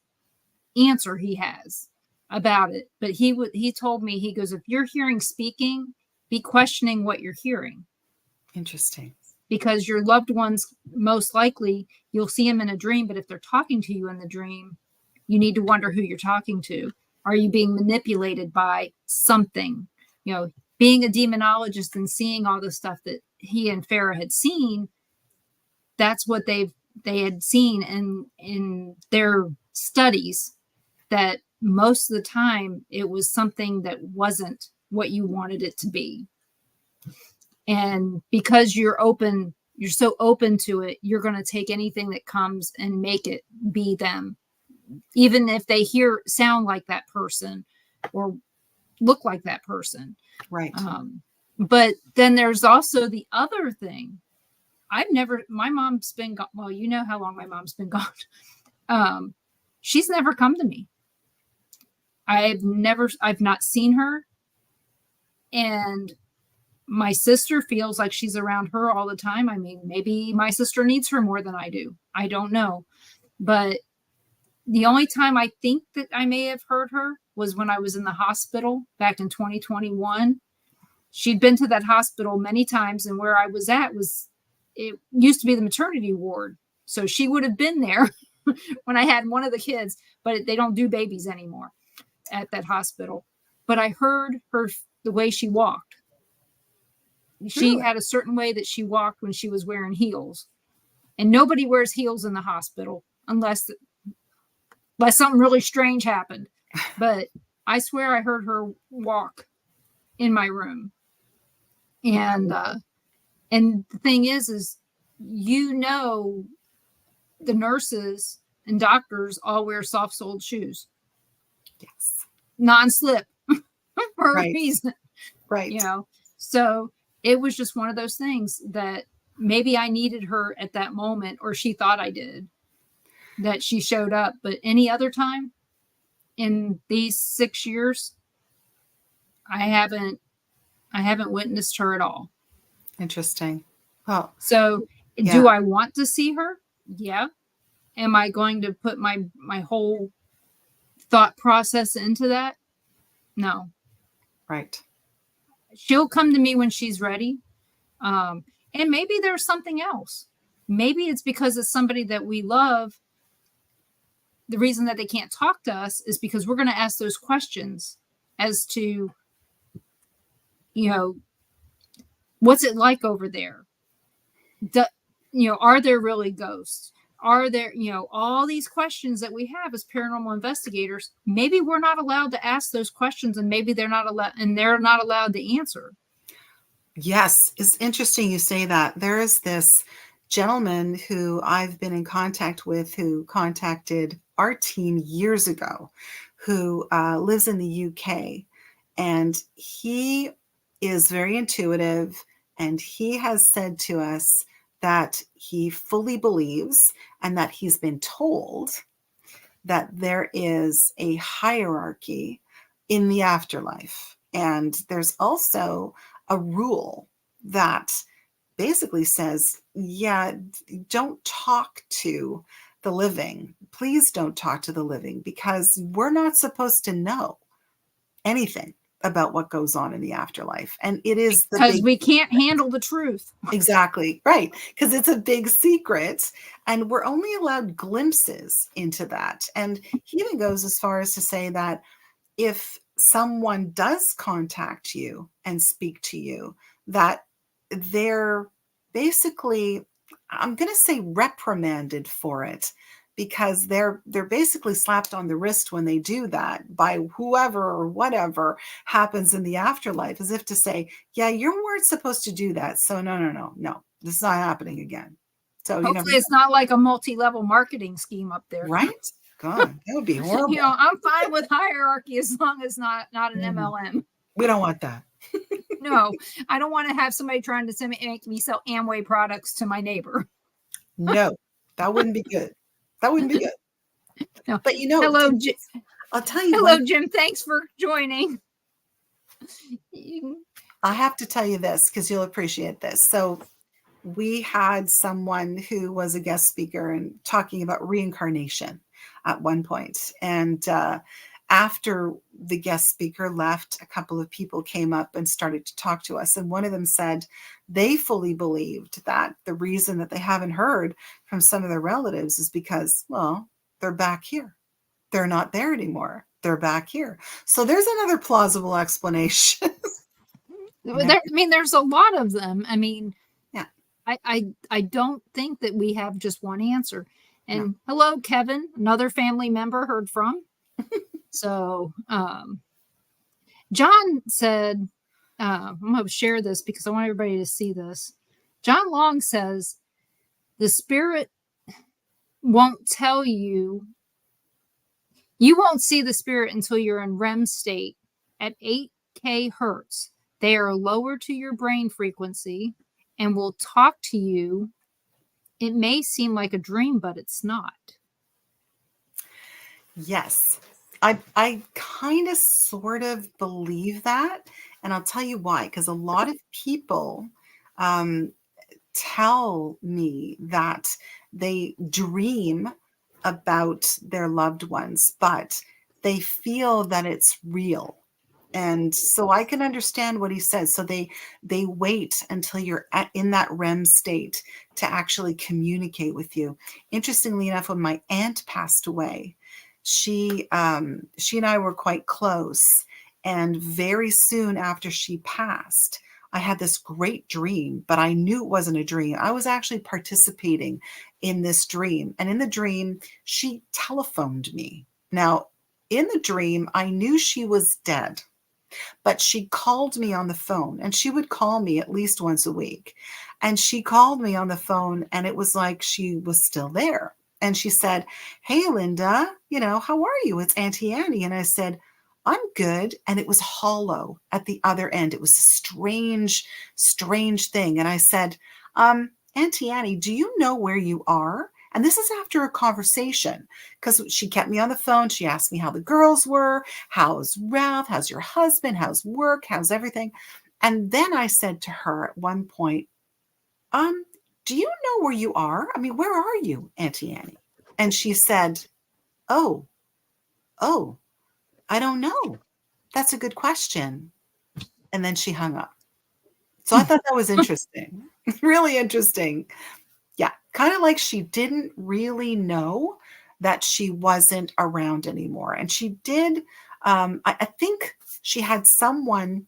answer he has about it. But he told me, he goes, if you're hearing speaking, be questioning what you're hearing. Interesting. Because your loved ones, most likely, you'll see them in a dream, but if they're talking to you in the dream, you need to wonder who you're talking to. Are you being manipulated by something? You know, being a demonologist and seeing all the stuff that he and Farrah had seen, that's what they had seen in their studies, that most of the time it was something that wasn't what you wanted it to be. And because you're open you're so open to it, you're going to take anything that comes and make it be them, even if they sound like that person or look like that person. Right. But then there's also the other thing. My mom's been gone. Well, you know how long my mom's been gone. She's never come to me. I've not seen her. And my sister feels like she's around her all the time. I mean, maybe my sister needs her more than I do. I don't know. But the only time I think that I may have heard her was when I was in the hospital back in 2021. She'd been to that hospital many times, and where I was at it used to be the maternity ward. So she would have been there when I had one of the kids, but they don't do babies anymore at that hospital. But I heard the way she walked. She had a certain way that she walked when she was wearing heels. And nobody wears heels in the hospital unless something really strange happened. But I swear I heard her walk in my room. And the thing is, the nurses and doctors all wear soft-soled shoes. Yes. Non-slip for Right. a reason. Right. So it was just one of those things that maybe I needed her at that moment, or she thought I did, that she showed up. But any other time in these 6 years, I haven't witnessed her at all. Interesting. Well, so yeah. Do I want to see her? Yeah. Am I going to put my whole thought process into that? No. Right. She'll come to me when she's ready. And maybe there's something else. Maybe it's because it's somebody that we love. The reason that they can't talk to us is because we're going to ask those questions as to, what's it like over there? Are there really ghosts? Are there, all these questions that we have as paranormal investigators? Maybe we're not allowed to ask those questions, and maybe they're not allowed to answer. Yes, it's interesting you say that. There is this gentleman who I've been in contact with who contacted our team years ago, who lives in the UK, and he is very intuitive, and he has said to us that he fully believes and that he's been told that there is a hierarchy in the afterlife. And there's also a rule that basically says, don't talk to the living. Please don't talk to the living, because we're not supposed to know anything about what goes on in the afterlife. And it is because we can't handle the truth. Exactly. Right. Because it's a big secret, and we're only allowed glimpses into that. And he even goes as far as to say that if someone does contact you and speak to you, that they're basically, I'm going to say, reprimanded for it, because they're basically slapped on the wrist when they do that by whoever or whatever happens in the afterlife, as if to say, yeah, you weren't supposed to do that. So no, this is not happening again. So hopefully it's not like a multi-level marketing scheme up there. Right? God, that would be horrible. I'm fine with hierarchy as long as not an MLM. We don't want that. No, I don't want to have somebody trying to make me sell Amway products to my neighbor. No, that wouldn't be good. That wouldn't be good. No. But hello, I'll tell you. Hello, Jim. Thanks for joining. I have to tell you this because you'll appreciate this. So we had someone who was a guest speaker and talking about reincarnation at one point. And after the guest speaker left, a couple of people came up and started to talk to us. And one of them said they fully believed that the reason that they haven't heard from some of their relatives is because, well, they're back here. They're not there anymore. They're back here. So there's another plausible explanation. There's a lot of them. Yeah. I don't think that we have just one answer. And hello, Kevin, another family member heard from. So John said, I'm going to share this because I want everybody to see this. John Long says the spirit won't tell you. You won't see the spirit until you're in REM state at 8K hertz. They are lower to your brain frequency and will talk to you. It may seem like a dream, but it's not. Yes. I kind of sort of believe that. And I'll tell you why. Because a lot of people tell me that they dream about their loved ones, but they feel that it's real. And so I can understand what he says. So they wait until you're in that REM state to actually communicate with you. Interestingly enough, when my aunt passed away, she and I were quite close. And very soon after she passed, I had this great dream, but I knew it wasn't a dream. I was actually participating in this dream. And in the dream, she telephoned me. Now, in the dream, I knew she was dead, but she called me on the phone, and she would call me at least once a week. And she called me on the phone, and it was like she was still there. And she said, "Hey, Lynda, how are you? It's Auntie Annie." And I said, "I'm good." And it was hollow at the other end. It was a strange, strange thing. And I said, "Auntie Annie, do you know where you are?" And this is after a conversation, because she kept me on the phone. She asked me how the girls were. How's Ralph? How's your husband? How's work? How's everything? And then I said to her at one point, "Do you know where you are? I mean, where are you, Auntie Annie?" And she said, oh, I don't know. That's a good question. And then she hung up. So I thought that was interesting. Really interesting. Yeah, kind of like she didn't really know that she wasn't around anymore. And she did, I think she had someone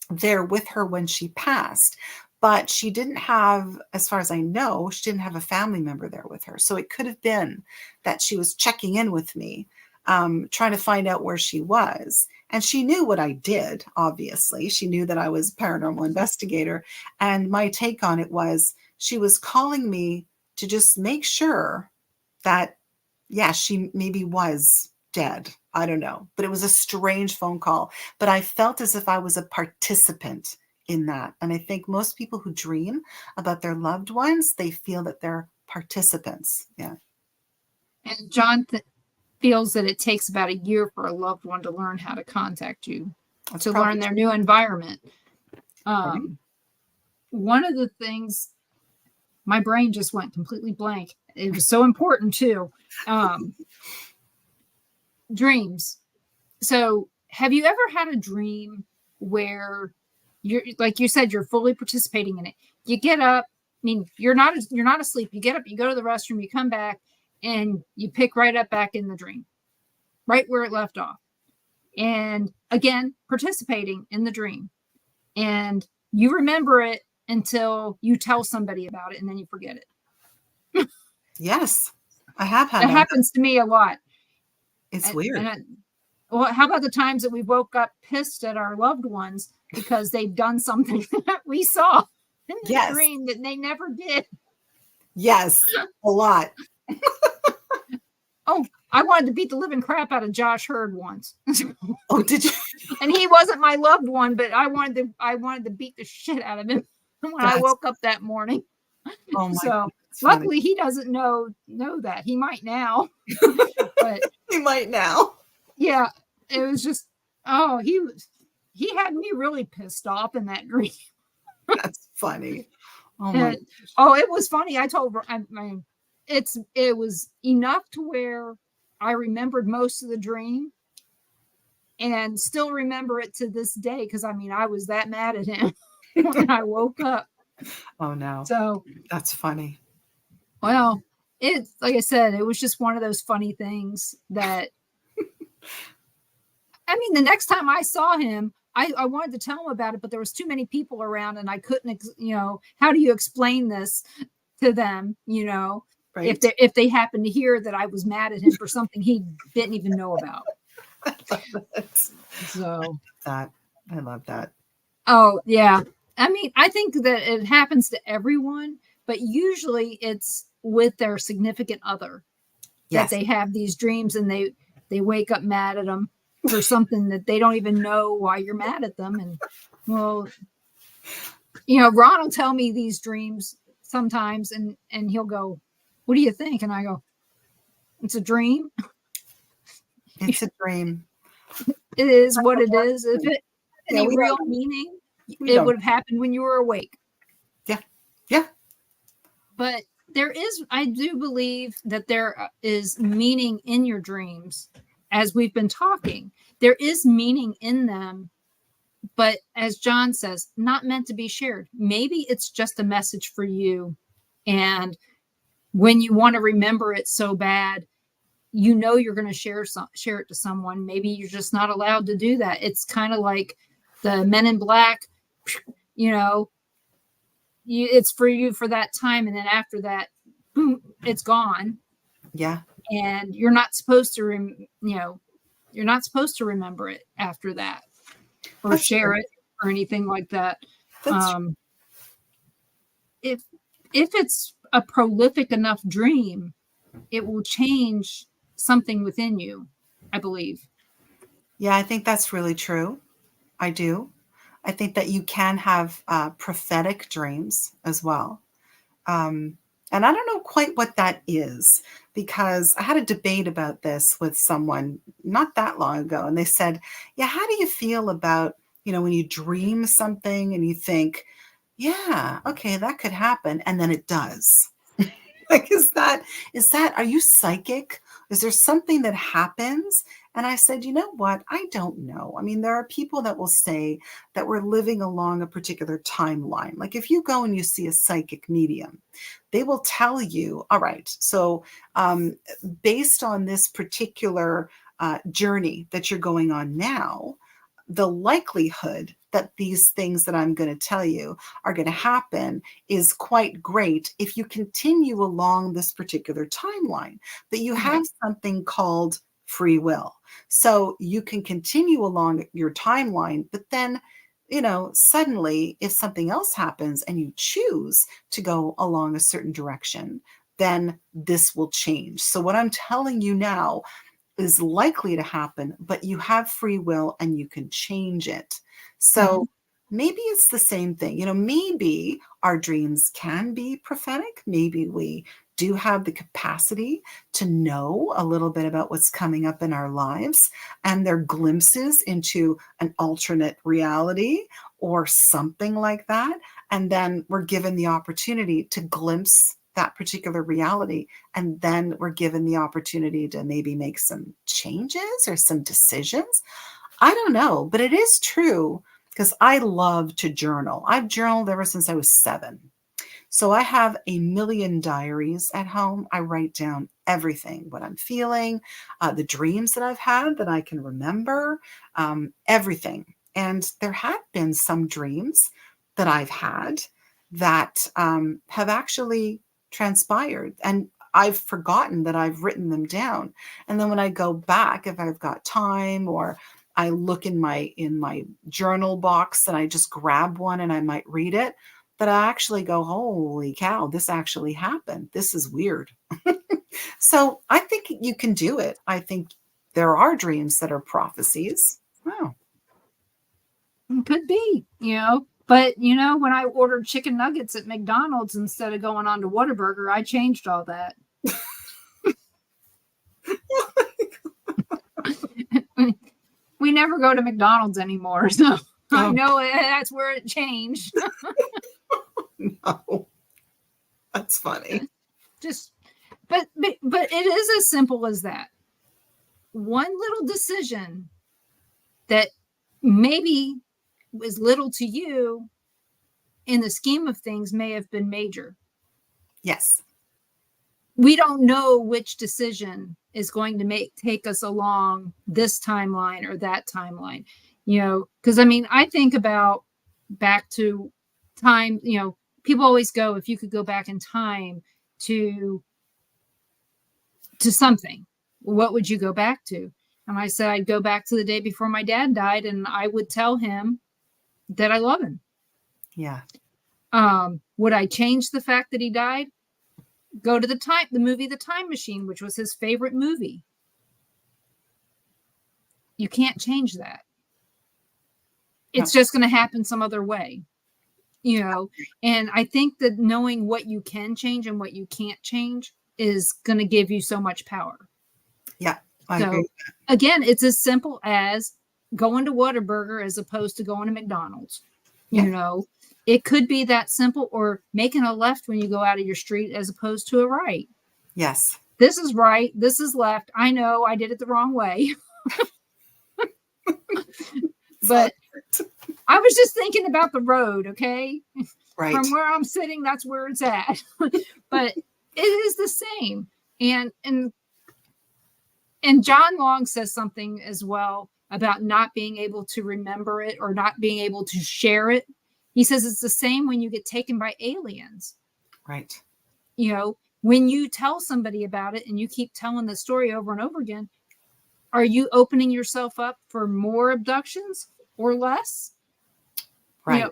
there with her when she passed, but she didn't have, as far as I know, she didn't have a family member there with her. So it could have been that she was checking in with me, trying to find out where she was. And she knew what I did, obviously. She knew that I was a paranormal investigator. And my take on it was she was calling me to just make sure that, yeah, she maybe was dead. I don't know. But it was a strange phone call. But I felt as if I was a participant in that. And I think most people who dream about their loved ones, they feel that they're participants. Yeah. And John feels that it takes about a year for a loved one to learn how to contact you, That's to probably learn their new environment. right. One of the things, my brain just went completely blank. It was so important too. Dreams. So have you ever had a dream where you're, like you said, you're fully participating in it? You get up, I mean, you're not asleep. You get up, you go to the restroom, you come back, and you pick right up back in the dream, right where it left off. And again, participating in the dream. And you remember it until you tell somebody about it, and then you forget it. Yes, I have had That that. happens to me a lot. It's weird. Well, how about the times that we woke up pissed at our loved ones because they've done something that we saw in the Yes. dream that they never did? Yes, a lot. Oh, I wanted to beat the living crap out of Josh Hurd once. Oh, did you? And he wasn't my loved one, but I wanted to beat the shit out of him when I woke up that morning. Oh my So God, luckily he doesn't know that. He might now. But he might now. yeah, it was just, he had me really pissed off in that dream. That's funny. Oh my. It was funny. I told her, I mean, it was enough to where I remembered most of the dream and still remember it to this day. Cause I mean, I was that mad at him when I woke up. Oh no. So That's funny. well, it's like I said, it was just one of those funny things that, I mean, the next time I saw him, I wanted to tell him about it, but there was too many people around and I couldn't, how do you explain this to them, Right. if they happen to hear that I was mad at him for something he didn't even know about. So I love that. oh yeah. I mean, I think that it happens to everyone, but usually it's with their significant other that Yes. they have these dreams and they wake up mad at them for something that they don't even know why you're mad at them. And well, Ron will tell me these dreams sometimes, and he'll go, "What do you think?" And I go, "It's a dream. It's a dream. It is what it is. If it had Yeah, any we real don't. meaning, We it don't. would have happened when you were awake." Yeah. Yeah. But I do believe that there is meaning in your dreams. As we've been talking, there is meaning in them, but as John says, not meant to be shared. Maybe it's just a message for you. And when you want to remember it so bad, you're going to share it to someone. Maybe you're just not allowed to do that. It's kind of like the Men in Black, you know, it's for you for that time, and then after that, boom, it's gone. Yeah. And you're not supposed to you're not supposed to remember it after that or That's share true. it or anything like that. That's true. um if it's a prolific enough dream, it will change something within you, I believe. Yeah, I think that's really true. I do. I think that you can have prophetic dreams as well. Um, and I don't know quite what that is because I had a debate about this with someone not that long ago. And they said, yeah, how do you feel about, when you dream something and you think, yeah, okay, that could happen. And then it does. Like, are you psychic? Is there something that happens? And I said, you know what? I don't know. I mean, there are people that will say that we're living along a particular timeline. Like if you go and you see a psychic medium, they will tell you, all right, so based on this particular journey that you're going on now, the likelihood that these things that I'm going to tell you are going to happen is quite great if you continue along this particular timeline. But you have something called free will. So you can continue along your timeline, but then, suddenly if something else happens and you choose to go along a certain direction, then this will change. So what I'm telling you now is likely to happen, but you have free will and you can change it. So Mhm. maybe it's the same thing. Maybe our dreams can be prophetic. Maybe we do have the capacity to know a little bit about what's coming up in our lives, and they're glimpses into an alternate reality or something like that. And then we're given the opportunity to glimpse that particular reality. And then we're given the opportunity to maybe make some changes or some decisions. I don't know, but it is true because I love to journal. I've journaled ever since I was 7. So I have a million diaries at home. I write down everything, what I'm feeling, the dreams that I've had that I can remember, everything. And there have been some dreams that I've had that have actually transpired. And I've forgotten that I've written them down. And then when I go back, if I've got time, or I look in my journal box and I just grab one and I might read it, that I actually go, holy cow, this actually happened. This is weird. So I think you can do it. I think there are dreams that are prophecies. Wow. Could be, but when I ordered chicken nuggets at McDonald's instead of going on to Whataburger, I changed all that. We never go to McDonald's anymore, so I Oh, know that's where it changed. no. That's funny. Just, but it is as simple as that. One little decision that maybe was little to you in the scheme of things may have been major. Yes. We don't know which decision is going to take us along this timeline or that timeline, because I think about back to time, people always go, if you could go back in time to something, what would you go back to? And I said, I'd go back to the day before my dad died, and I would tell him that I love him. Yeah. Would I change the fact that he died? Go to the movie The Time Machine, which was his favorite movie. You can't change that. It's just going to happen some other way, and I think that knowing what you can change and what you can't change is going to give you so much power. Yeah, I agree. Again, it's as simple as going to Whataburger as opposed to going to McDonald's. Yeah. It could be that simple, or making a left when you go out of your street as opposed to a right. Yes. This is right. This is left. I know I did it the wrong way. But I was just thinking about the road, okay? Right. From where I'm sitting, that's where it's at. But it is the same. And John Long says something as well about not being able to remember it or not being able to share it. He says it's the same when you get taken by aliens. Right. When you tell somebody about it and you keep telling the story over and over again, are you opening yourself up for more abductions or less? Right.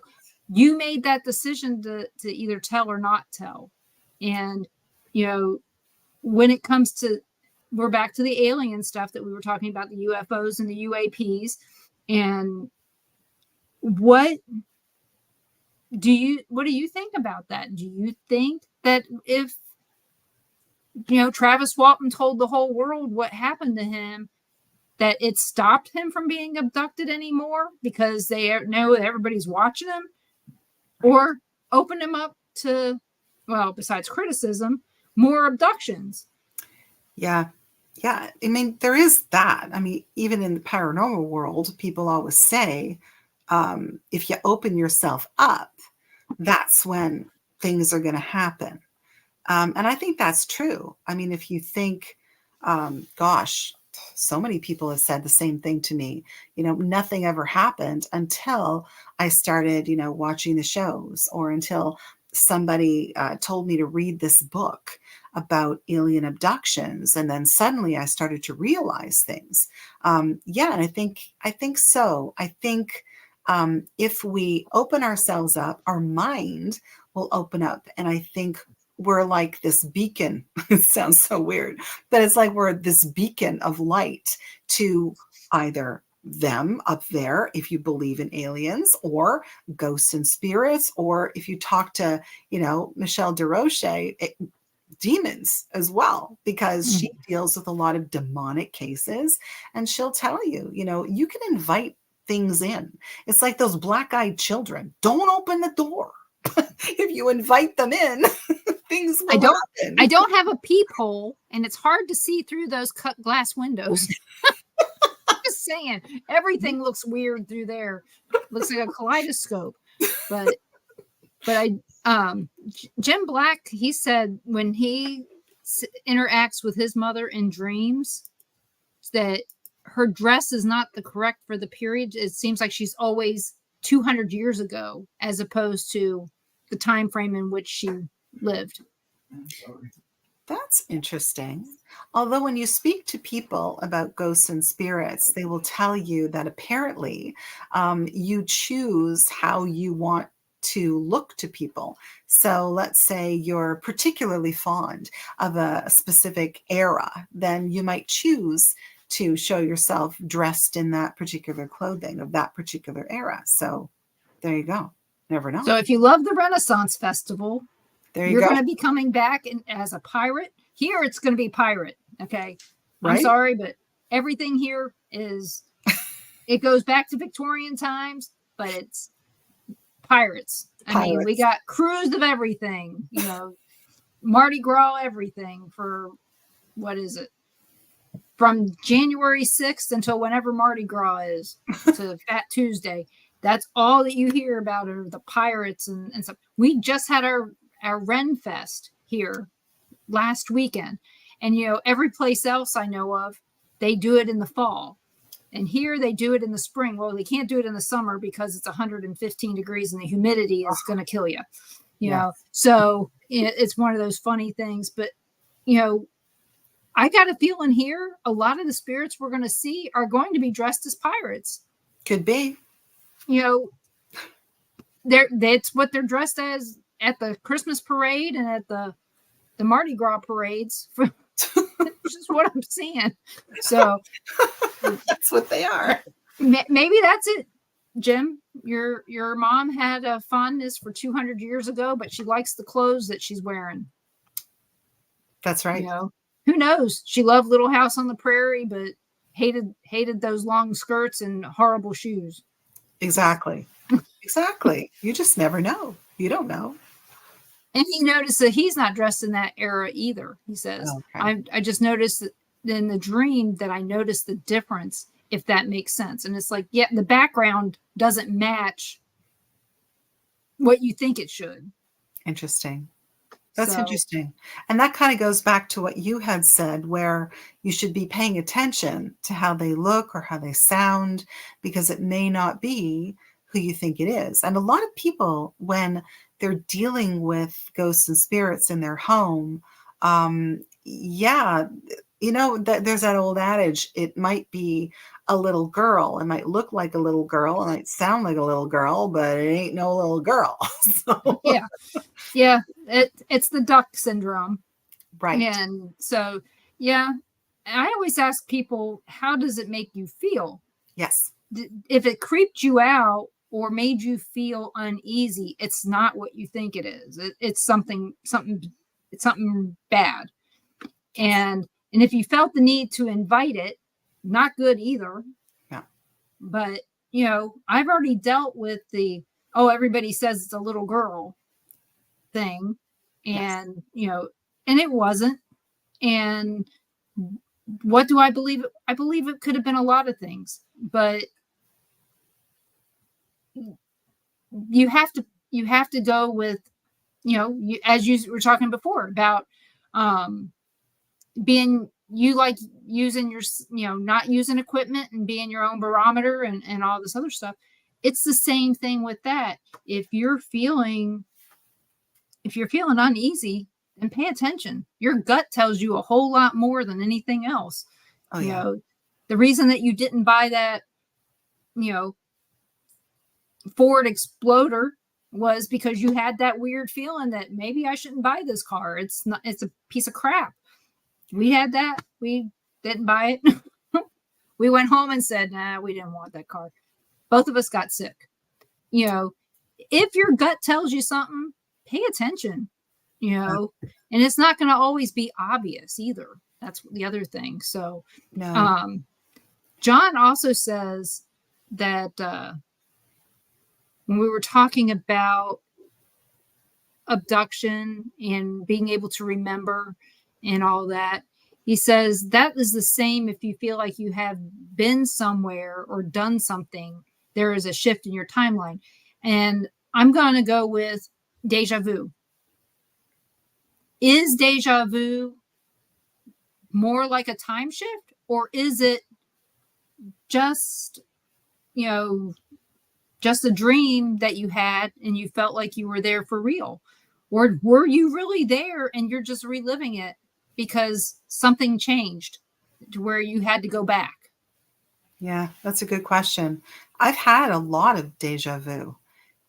You made that decision to either tell or not tell. And, when it comes to, we're back to the alien stuff that we were talking about, the UFOs and the UAPs. And what do you think about that? Do you think that if, Travis Walton told the whole world what happened to him, that it stopped him from being abducted anymore because they know that everybody's watching him, or open him up to, well, besides criticism, more abductions? Yeah. Yeah. I mean, there is that. I mean, even in the paranormal world, people always say, if you open yourself up, that's when things are going to happen. And I think that's true. I mean, if you think, gosh, so many people have said the same thing to me. Nothing ever happened until I started, watching the shows, or until somebody told me to read this book about alien abductions. And then suddenly I started to realize things. Yeah. And I think so. I think if we open ourselves up, our mind will open up. And I think we're like this beacon. It sounds so weird, but it's like we're this beacon of light to either them up there, if you believe in aliens, or ghosts and spirits, or if you talk to, Michelle DeRoche, demons as well, because she deals with a lot of demonic cases, and she'll tell you, you can invite things in. It's like those black-eyed children. Don't open the door. If you invite them in, things will happen. I don't have a peephole, and it's hard to see through those cut glass windows. Just saying, everything looks weird through there. Looks like a kaleidoscope. But Jim Black, he said when he interacts with his mother in dreams, that her dress is not the correct for the period. It seems like she's always 200 years ago, as opposed to the time frame in which she lived. That's interesting. Although when you speak to people about ghosts and spirits, they will tell you that apparently you choose how you want to look to people. So let's say you're particularly fond of a specific era, then you might choose to show yourself dressed in that particular clothing of that particular era. So there you go. Never know. So if you love the Renaissance Festival, you're going to be coming back as a pirate. Here, it's going to be pirate. Okay. Right? I'm sorry, but everything here it goes back to Victorian times, but it's pirates. I mean, we got crews of everything, Mardi Gras, everything for, what is it? From January 6th until whenever Mardi Gras is, to Fat Tuesday. That's all that you hear about are the pirates and stuff. We just had our Ren Fest here last weekend. And, every place else I know of, they do it in the fall. And here they do it in the spring. Well, they can't do it in the summer because it's 115 degrees and the humidity is going to kill you. You know, so it's one of those funny things. But, I got a feeling here, a lot of the spirits we're going to see are going to be dressed as pirates. Could be. that's what they're dressed as at the Christmas parade and at the Mardi Gras parades. It's just what I'm seeing. So That's what they are. maybe that's it, Jim. Your mom had a fondness for 200 years ago, but she likes the clothes that she's wearing. That's right. Who knows? She loved Little House on the Prairie, but hated those long skirts and horrible shoes. Exactly. Exactly. You just never know. You don't know. And he noticed that he's not dressed in that era either. He says, Okay. I just noticed that in the dream that I noticed the difference, if that makes sense. And it's like, yeah, the background doesn't match what you think it should. Interesting. That's interesting. And that kind of goes back to what you had said, where you should be paying attention to how they look or how they sound, because it may not be who you think it is. And a lot of people, when they're dealing with ghosts and spirits in their home, yeah, there's that old adage, it might be a little girl. It might look like a little girl. It might sound like a little girl, but it ain't no little girl. So. Yeah. It's the duck syndrome. Right. And so, yeah, I always ask people, how does it make you feel? Yes. If it creeped you out or made you feel uneasy, it's not what you think it is. It's something bad. And if you felt the need to invite it, not good either. Yeah. But, I've already dealt with everybody says it's a little girl thing. And, and it wasn't. And what do I believe? I believe it could have been a lot of things, but you have to go with, as you were talking before about, being, you like using your, not using equipment and being your own barometer and all this other stuff. It's the same thing with that. If you're feeling uneasy, then pay attention. Your gut tells you a whole lot more than anything else. Oh, yeah. The reason that you didn't buy that, Ford Exploder was because you had that weird feeling that maybe I shouldn't buy this car. It's a piece of crap. We had that. We didn't buy it. We went home and said, nah, we didn't want that car. Both of us got sick. If your gut tells you something, pay attention, and it's not going to always be obvious either. That's the other thing. So, No. John also says that, when we were talking about abduction and being able to remember and all that, he says that is the same if you feel like you have been somewhere or done something, there is a shift in your timeline. And I'm going to go with deja vu. Is deja vu more like a time shift, or is it just, just a dream that you had and you felt like you were there for real? Or were you really there and you're just reliving it because something changed to where you had to go back? Yeah, that's a good question. I've had a lot of deja vu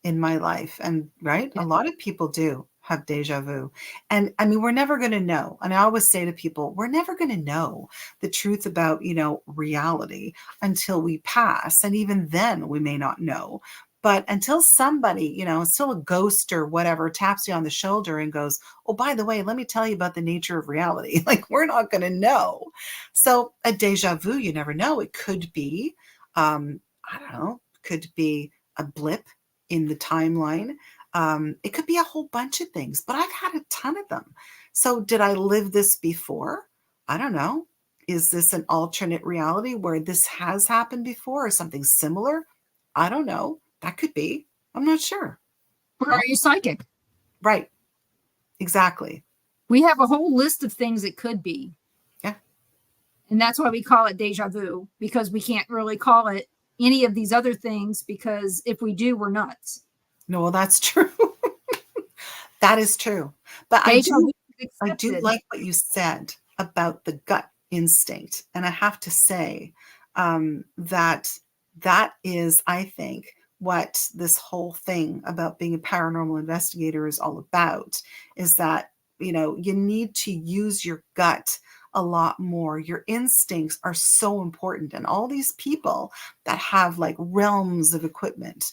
in my life, and a lot of people do have deja vu. And I mean, we're never going to know. And I always say to people, we're never going to know the truth about, reality until we pass. And even then we may not know. But until somebody, still a ghost or whatever, taps you on the shoulder and goes, oh, by the way, let me tell you about the nature of reality. Like, we're not going to know. So a deja vu, you never know. It could be, I don't know, could be a blip in the timeline. It could be a whole bunch of things, but I've had a ton of them. So did I live this before? I don't know. Is this an alternate reality where this has happened before or something similar? I don't know. That could be. I'm not sure. Or are you psychic? Right. Exactly. We have a whole list of things it could be. Yeah. And that's why we call it deja vu, because we can't really call it any of these other things, because if we do, we're nuts. No, well, that's true. That is true. But I do like what you said about the gut instinct. And I have to say that is, I think, what this whole thing about being a paranormal investigator is all about, is that, you need to use your gut a lot more. Your instincts are so important. And all these people that have like realms of equipment,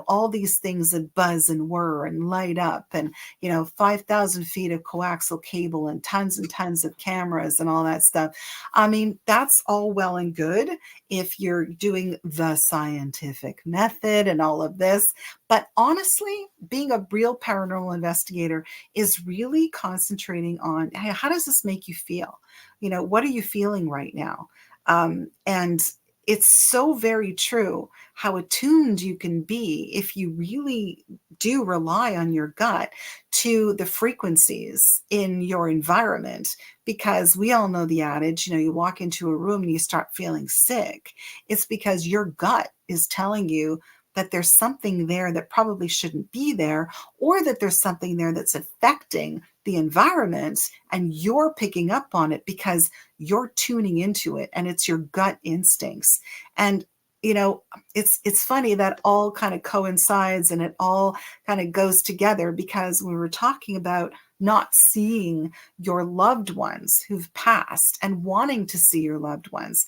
all these things that buzz and whir and light up, and, 5,000 feet of coaxial cable and tons of cameras and all that stuff. I mean, that's all well and good if you're doing the scientific method and all of this. But honestly, being a real paranormal investigator is really concentrating on, hey, how does this make you feel? What are you feeling right now? And it's so very true how attuned you can be if you really do rely on your gut to the frequencies in your environment. Because we all know the adage, you walk into a room and you start feeling sick. It's because your gut is telling you that there's something there that probably shouldn't be there, or that there's something there that's affecting the environment, and you're picking up on it because you're tuning into it, and it's your gut instincts. And it's funny that all kind of coincides and it all kind of goes together, because we were talking about not seeing your loved ones who've passed and wanting to see your loved ones.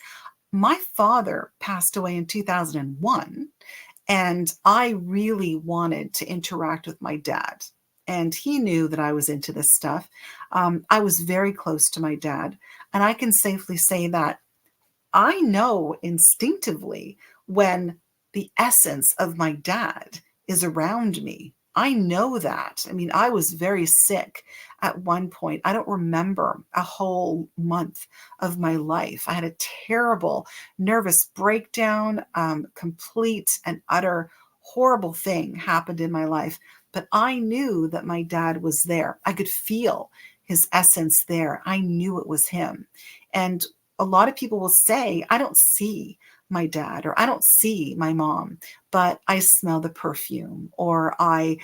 My father passed away in 2001. And I really wanted to interact with my dad. And he knew that I was into this stuff. I was very close to my dad. And I can safely say that I know instinctively when the essence of my dad is around me. I know that. I mean, I was very sick at one point. I don't remember a whole month of my life. I had a terrible nervous breakdown, complete and utter horrible thing happened in my life. But I knew that my dad was there. I could feel his essence there. I knew it was him. And a lot of people will say, I don't see my dad, or I don't see my mom, but I smell the perfume, or I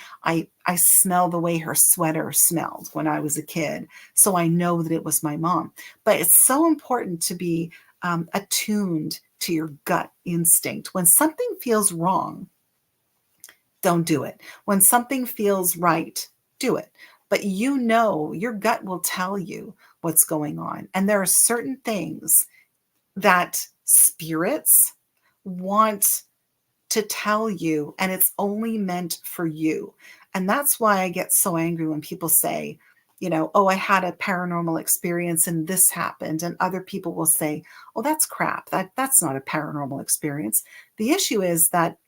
smell the way her sweater smelled when I was a kid. So I know that it was my mom. But it's so important to be attuned to your gut instinct. When something feels wrong, don't do it. When something feels right, do it. But your gut will tell you what's going on. And there are certain things that spirits want to tell you, and it's only meant for you. And that's why I get so angry when people say, oh, I had a paranormal experience and this happened. And other people will say, oh, that's crap. That's not a paranormal experience. The issue is that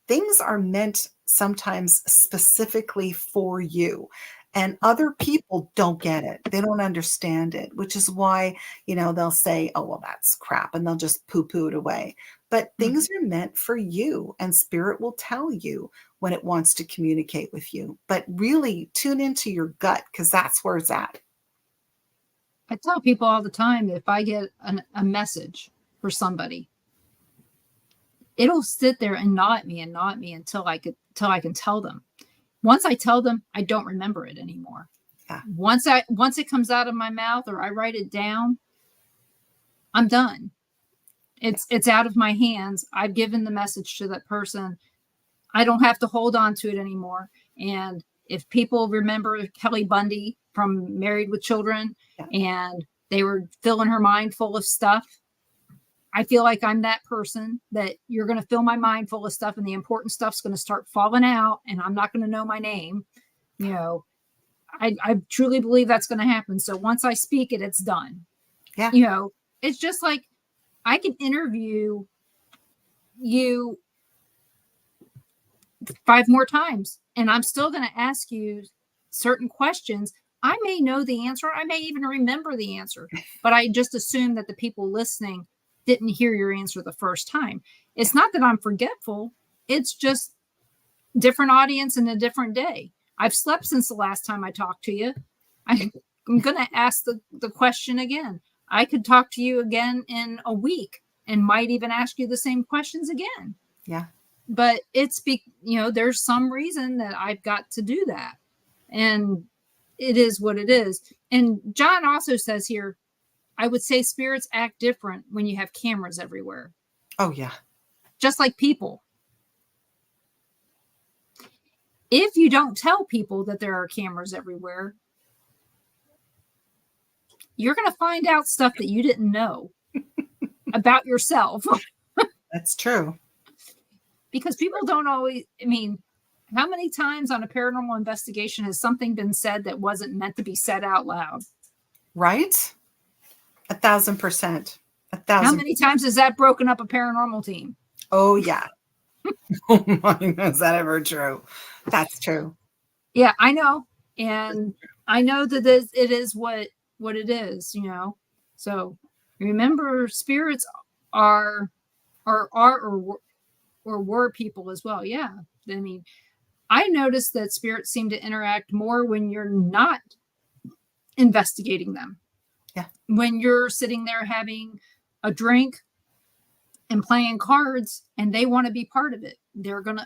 things are meant sometimes specifically for you. And other people don't get it. They don't understand it, which is why, they'll say, oh, well, that's crap. And they'll just poo-poo it away. But things are meant for you, and spirit will tell you when it wants to communicate with you. But really tune into your gut, because that's where it's at. I tell people all the time, if I get a message for somebody, it'll sit there and gnaw at me until I can tell them. Once I tell them, I don't remember it anymore. Yeah. Once it comes out of my mouth or I write it down, I'm done. It's out of my hands. I've given the message to that person. I don't have to hold on to it anymore. And if people remember Kelly Bundy from Married with Children, and they were filling her mind full of stuff, I feel like I'm that person that you're going to fill my mind full of stuff, and the important stuff's going to start falling out, and I'm not going to know my name. I truly believe that's going to happen. So once I speak it, it's done. Yeah. It's just like I can interview you 5 more times, and I'm still going to ask you certain questions. I may know the answer. I may even remember the answer, but I just assume that the people listening didn't hear your answer the first time. It's not that I'm forgetful. It's just different audience and a different day. I've slept since the last time I talked to you. I'm going to ask the question again. I could talk to you again in a week and might even ask you the same questions again. Yeah. But there's some reason that I've got to do that. And it is what it is. And John also says here, I would say spirits act different when you have cameras everywhere. Oh, yeah. Just like people. if you don't tell people that there are cameras everywhere, you're going to find out stuff that you didn't know about yourself. That's true. Because people don't always, I mean, how many times on a paranormal investigation has something been said that wasn't meant to be said out loud? Right? 1,000%. How 1,000. many times has that broken up a paranormal team? Oh, yeah. Oh my, is that ever true? That's true. Yeah, I know. And I know that it is what it is, you know. So remember, spirits are or were people as well. Yeah. I mean, I noticed that spirits seem to interact more when you're not investigating them. Yeah. When you're sitting there having a drink and playing cards and they want to be part of it.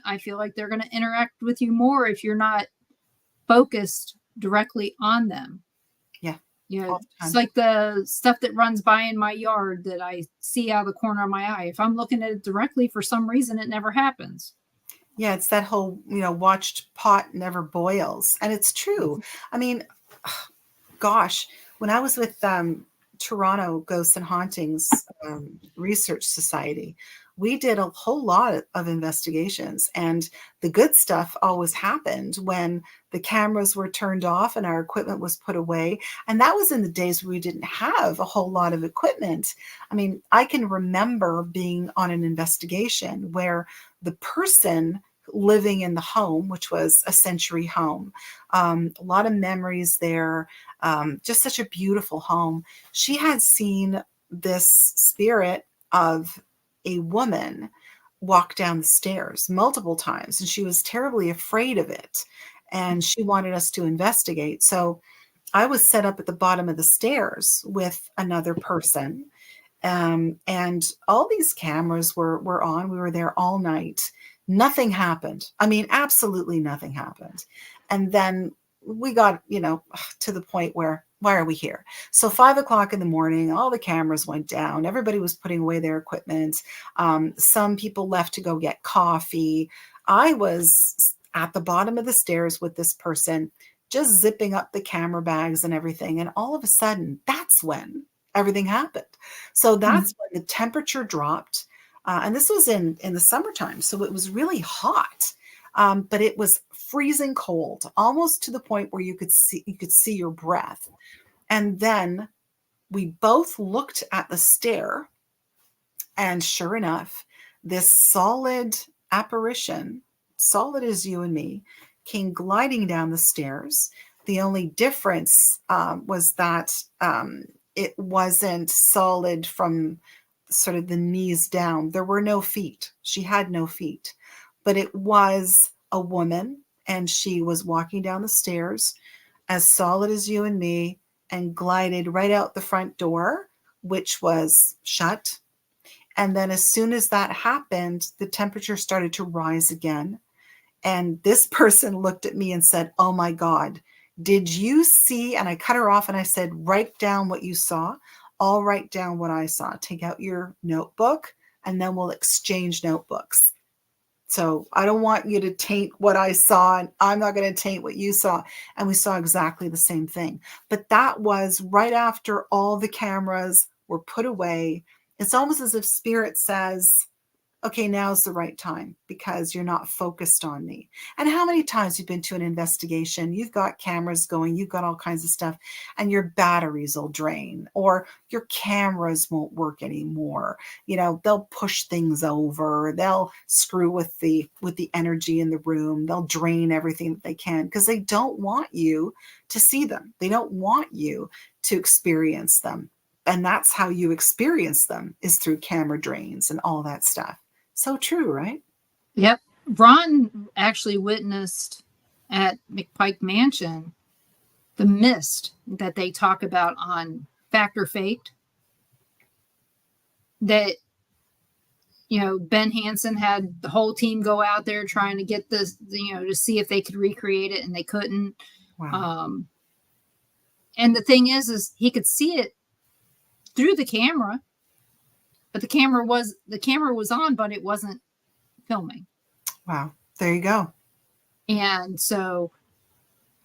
I feel like they're gonna interact with you more if you're not focused directly on them. Yeah. You know, All the it's time. like the stuff that runs by in my yard that I see out of the corner of my eye. If I'm looking at it directly, for some reason, it never happens. Yeah, it's that whole, watched pot never boils. And it's true. I mean, gosh, when I was with Toronto Ghosts and Hauntings Research Society, we did a whole lot of investigations, and the good stuff always happened when the cameras were turned off and our equipment was put away. And that was in the days where we didn't have a whole lot of equipment. I mean, I can remember being on an investigation where the person living in the home, which was a century home, a lot of memories there, just such a beautiful home. She had seen this spirit of a woman walk down the stairs multiple times, and she was terribly afraid of it. And she wanted us to investigate. So I was set up at the bottom of the stairs with another person. And all these cameras were on. We were there all night. Nothing happened. I mean, absolutely nothing happened. And then we got, to the point where, why are we here? So 5 o'clock in the morning, all the cameras went down. Everybody was putting away their equipment. Some people left to go get coffee. I was at the bottom of the stairs with this person, just zipping up the camera bags and everything. And all of a sudden, that's when everything happened. So that's when the temperature dropped. And this was in the summertime. So it was really hot. But it was freezing cold, almost to the point where you could see your breath. And then we both looked at the stair, and sure enough, this solid apparition, solid as you and me, came gliding down the stairs. The only difference was that it wasn't solid from sort of the knees down. There were no feet. She had no feet. But it was a woman, and she was walking down the stairs as solid as you and me, and glided right out the front door, which was shut. And then as soon as that happened, the temperature started to rise again. And this person looked at me and said, "Oh my God, did you see?" And I cut her off and I said, "Write down what you saw. I'll write down what I saw. Take out your notebook and then we'll exchange notebooks. So I don't want you to taint what I saw, and I'm not going to taint what you saw." And we saw exactly the same thing. But that was right after all the cameras were put away. It's almost as if spirit says, "Okay, now's the right time because you're not focused on me." And how many times you've been to an investigation, you've got cameras going, you've got all kinds of stuff, and your batteries will drain or your cameras won't work anymore. They'll push things over, they'll screw with the energy in the room, they'll drain everything that they can because they don't want you to see them. They don't want you to experience them. And that's how you experience them, is through camera drains and all that stuff. So true, right? Yep. Ron actually witnessed at McPike Mansion the mist that they talk about on Fact or Faked. That, Ben Hansen had the whole team go out there trying to get this, to see if they could recreate it, and they couldn't. Wow. And the thing is he could see it through the camera, but the camera was on, but it wasn't filming. Wow. There you go. And so,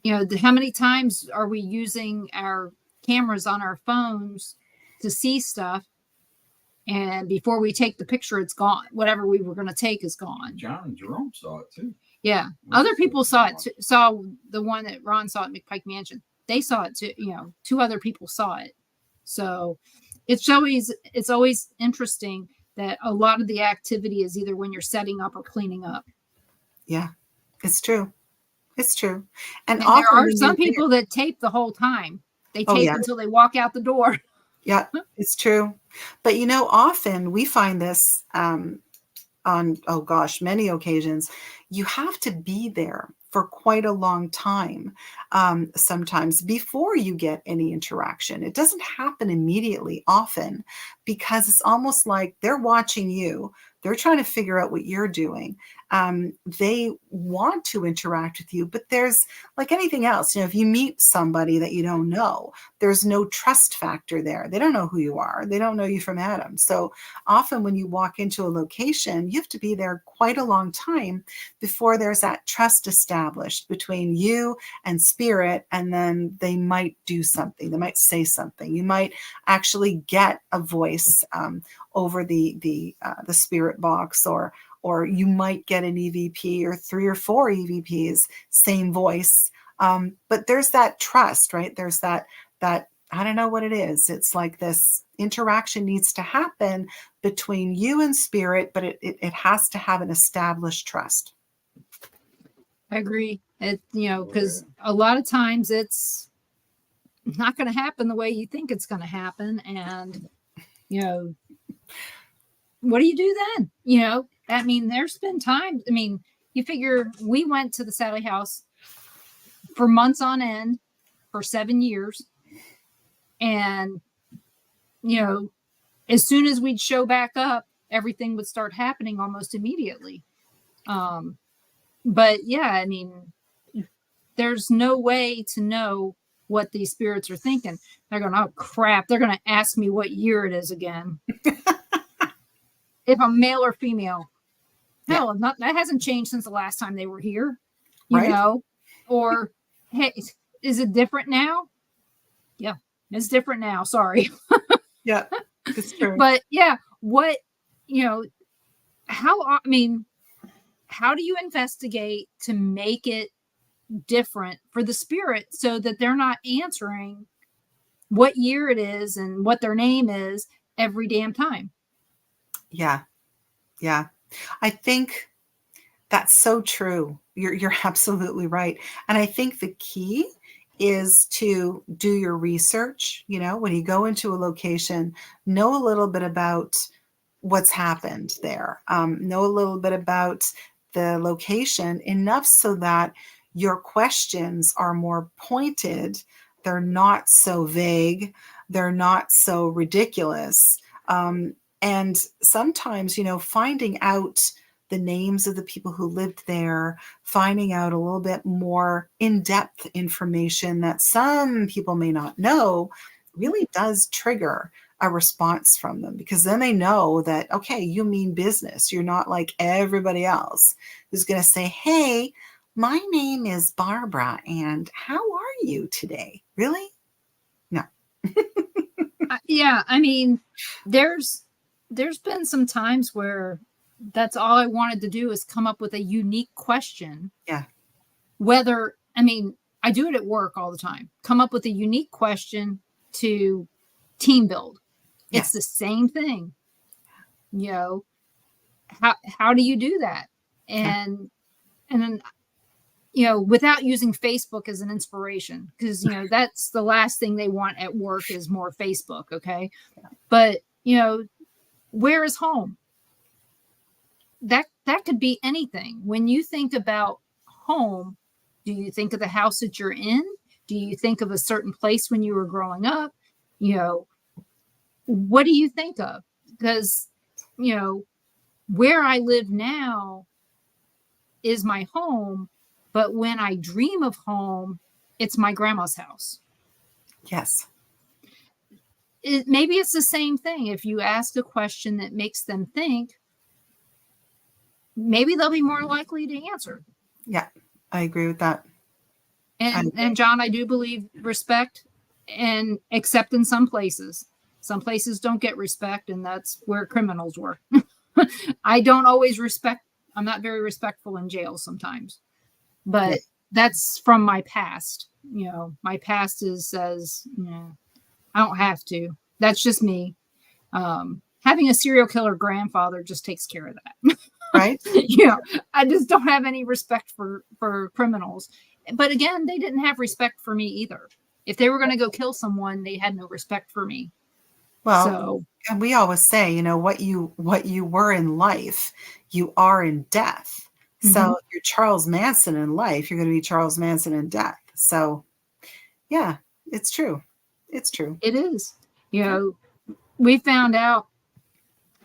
how many times are we using our cameras on our phones to see stuff? And before we take the picture, it's gone. Whatever we were going to take is gone. John and Jerome saw it too. Yeah. Other people saw it, saw the one that Ron saw at McPike Mansion. They saw it too. 2 other people saw it. So it's always interesting that a lot of the activity is either when you're setting up or cleaning up. Yeah, it's true. It's true. And there are some people that tape the whole time. They tape until they walk out the door. Yeah, it's true. But often we find this on, many occasions, you have to be there for quite a long time, sometimes before you get any interaction. It doesn't happen immediately often, because it's almost like they're watching you. They're trying to figure out what you're doing. They want to interact with you, but there's, like anything else, if you meet somebody that you don't know, there's no trust factor there. They don't know who you are. They don't know you from Adam. So often when you walk into a location, you have to be there quite a long time before there's that trust established between you and spirit. And then they might do something. They might say something. You might actually get a voice over the spirit box, or you might get an EVP or 3 or 4 EVPs, same voice. But there's that trust, right? There's that I don't know what it is. It's like this interaction needs to happen between you and spirit, but it has to have an established trust. I agree. Because a lot of times it's not going to happen the way you think it's going to happen. And, what do you do then? There's been times, you figure we went to the Sally house for months on end for 7 years. And, as soon as we'd show back up, everything would start happening almost immediately. But yeah, there's no way to know what these spirits are thinking. They're going, oh crap, they're going to ask me what year it is again. If I'm male or female. Hell, that hasn't changed since the last time they were here. You or hey, is it different now? Yeah, it's different now. Sorry. Yeah, it's true. But yeah, what, how do you investigate to make it different for the spirit so that they're not answering what year it is and what their name is every damn time? Yeah. Yeah. I think that's so true. You're absolutely right. And I think the key is to do your research. When you go into a location, know a little bit about what's happened there. Know a little bit about the location, enough so that your questions are more pointed. They're not so vague. They're not so ridiculous. And sometimes, finding out the names of the people who lived there, finding out a little bit more in-depth information that some people may not know, really does trigger a response from them, because then they know that, okay, you mean business. You're not like everybody else who's going to say, hey, my name is Barbara, and how are you today? Really? No. Yeah, there's been some times where that's all I wanted to do is come up with a unique question. Yeah. Whether, I do it at work all the time. Come up with a unique question to team build. It's the same thing. How do you do that? And then, without using Facebook as an inspiration, because, that's the last thing they want at work is more Facebook. Okay. Yeah. But, where is home? That could be anything. When you think about home, do you think of the house that you're in? Do you think of a certain place when you were growing up? What do you think of? Because, where I live now is my home, but when I dream of home, it's my grandma's house. Yes. Maybe it's the same thing. If you ask a question that makes them think, maybe they'll be more likely to answer. Yeah, I agree with that. And John, I do believe respect and accept in some places. Some places don't get respect, and that's where criminals were. I don't always respect. I'm not very respectful in jail sometimes, Yeah. but that's from my past. My past says, I don't have to. That's just me. Having a serial killer grandfather just takes care of that. Right. I just don't have any respect for criminals. But again, they didn't have respect for me either. If they were going to go kill someone, they had no respect for me. Well, So, and we always say, what you were in life, you are in death. So mhm, if you're Charles Manson in life, you're going to be Charles Manson in death. So yeah, it's true. It's true. it is. We found out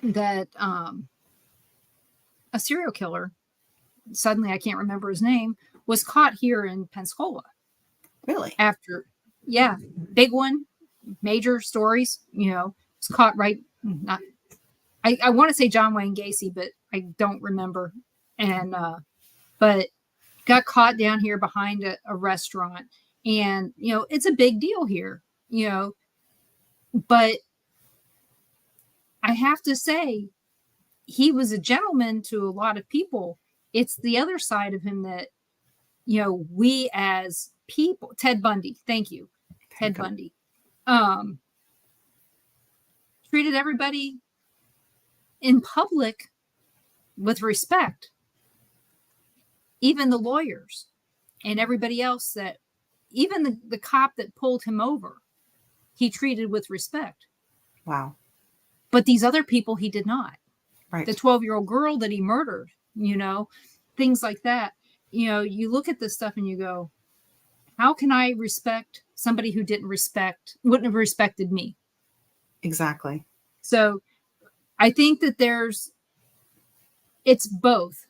that a serial killer, suddenly I can't remember his name, was caught here in Pensacola Really? after, yeah, big one, major stories, was caught right, not, I want to say John Wayne Gacy, but I don't remember. And, but got caught down here behind a restaurant. And, it's a big deal here, but I have to say, he was a gentleman to a lot of people. It's the other side of him that, we as people, Ted Bundy, thank you, There you Ted go. Bundy, treated everybody in public with respect, even the lawyers and everybody else even the cop that pulled him over, he treated with respect. Wow. But these other people, he did not. The Right. 12-year-old girl that he murdered, things like that. You look at this stuff and you go, how can I respect somebody who wouldn't have respected me? Exactly. So I think that it's both.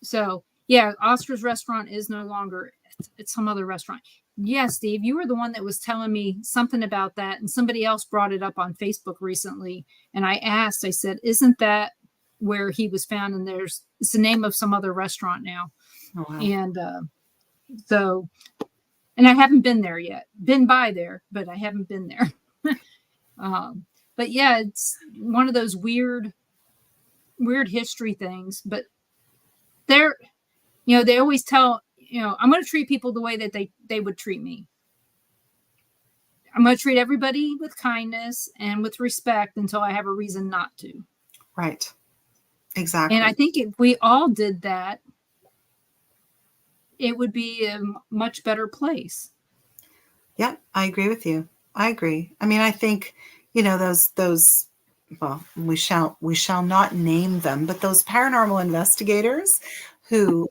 So yeah, Oscar's restaurant is no longer, it's some other restaurant. Yes, Steve, you were the one that was telling me something about that, and somebody else brought it up on Facebook recently. And I said, isn't that where he was found? And it's the name of some other restaurant now. Oh, wow. And and I haven't been there yet. Been by there, but I haven't been there. But yeah, it's one of those weird history things. But they always tell, I'm going to treat people the way that they would treat me. I'm going to treat everybody with kindness and with respect until I have a reason not to. Right. Exactly. And I think if we all did that, it would be a much better place. Yeah, I agree with you. I agree. I mean, I think, those, well, we shall not name them, but those paranormal investigators who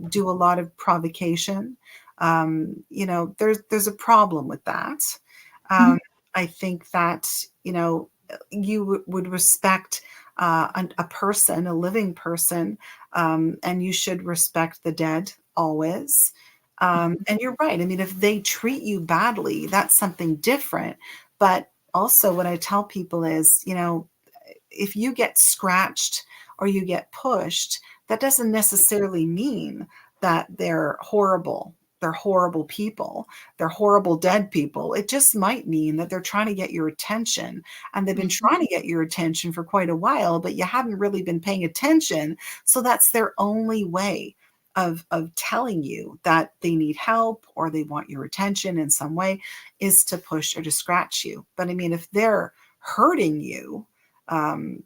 do a lot of provocation, there's a problem with that. Mhm. I think that, you would respect a person, a living person, and you should respect the dead always. And you're right. I mean, if they treat you badly, that's something different. But also, what I tell people is, if you get scratched or you get pushed, that doesn't necessarily mean that they're horrible. They're horrible people. They're horrible dead people. It just might mean that they're trying to get your attention. And they've been trying to get your attention for quite a while, but you haven't really been paying attention. So that's their only way of telling you that they need help or they want your attention in some way, is to push or to scratch you. But I mean, if they're hurting you,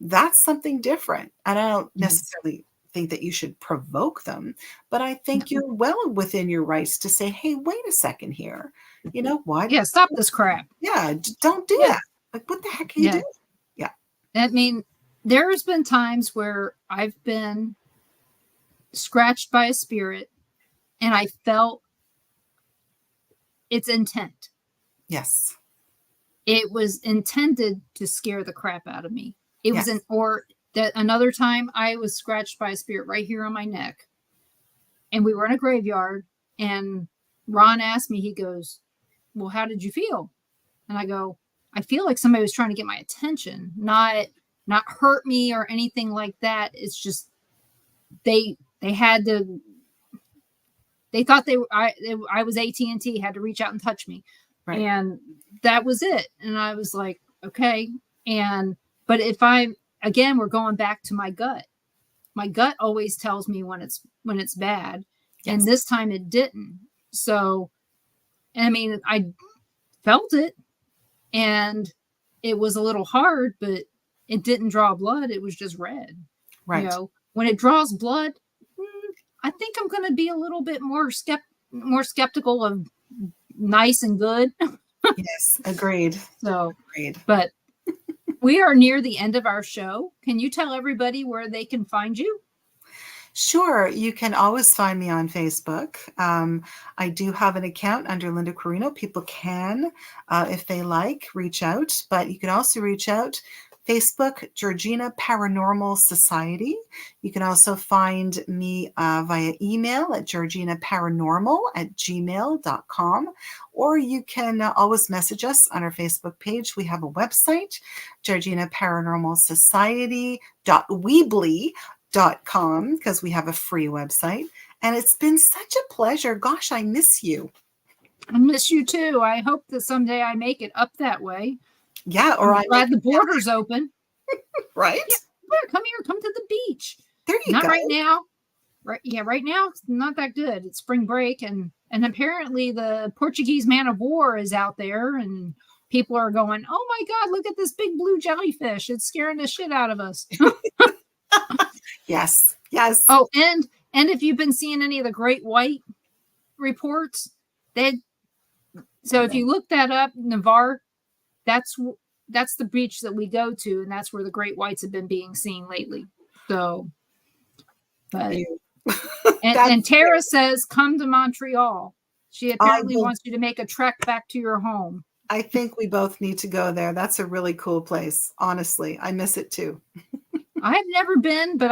that's something different. And I don't necessarily think that you should provoke them, but I think you're well within your rights to say, hey, wait a second here. You know what? Yeah, stop this crap. Yeah, don't do Yeah. that. Like, what the heck are you Yeah. doing? Yeah. I mean, there has been times where I've been scratched by a spirit and I felt its intent. Yes. It was intended to scare the crap out of me. It was Yes. another time I was scratched by a spirit right here on my neck. And we were in a graveyard and Ron asked me, he goes, well, how did you feel? And I go, I feel like somebody was trying to get my attention, not hurt me or anything like that. It's just they they thought I was AT&T, had to reach out and touch me. Right. And that was it. And I was like, okay. But again, we're going back to my gut. My gut always tells me when it's bad. Yes. And this time it didn't. So, I mean, I felt it and it was a little hard, but it didn't draw blood. It was just red. Right. You know, when it draws blood, I think I'm going to be a little bit more skeptical of nice and good. Yes, agreed. So, agreed. But we are near the end of our show. Can you tell everybody where they can find you? Sure. You can always find me on Facebook. I do have an account under Lynda Quirino. People can, if they like, reach out. But you can also reach out Facebook, Georgina Paranormal Society. You can also find me via email at georginaparanormal@gmail.com. Or you can always message us on our Facebook page. We have a website, georginaparanormalsociety.weebly.com, because we have a free website. And it's been such a pleasure. Gosh, I miss you. I miss you too. I hope that someday I make it up that way. Yeah, or I'm glad the border's open. Right? Yeah, come here, come to the beach. There you go. Not right now. Right now it's not that good. It's spring break, and apparently the Portuguese man of war is out there, and people are going, "Oh my God, look at this big blue jellyfish! It's scaring the shit out of us." Yes. Oh, and if you've been seeing any of the great white reports, if you look that up, Navarre, that's the beach that we go to, and that's where the great whites have been being seen lately. So, but and Tara says, come to Montreal. She apparently wants you to make a trek back to your home. I think we both need to go there. That's a really cool place. Honestly, I miss it too. I've never been, but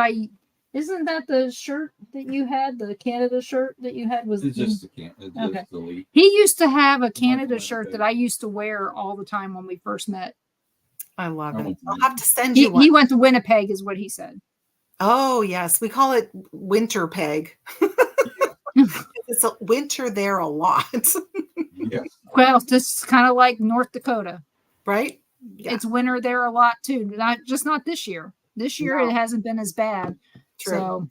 isn't that the shirt that you had? The Canada shirt that you had was it's just the He used to have a Canada shirt that I used to wear all the time when we first met. I love it. I'll have to send you one. He went to Winnipeg, is what he said. Oh yes, we call it winter peg. It's a winter there a lot. Yes. Well, just kind of like North Dakota, right? Yeah. It's winter there a lot too. Not this year. This year it hasn't been as bad. True.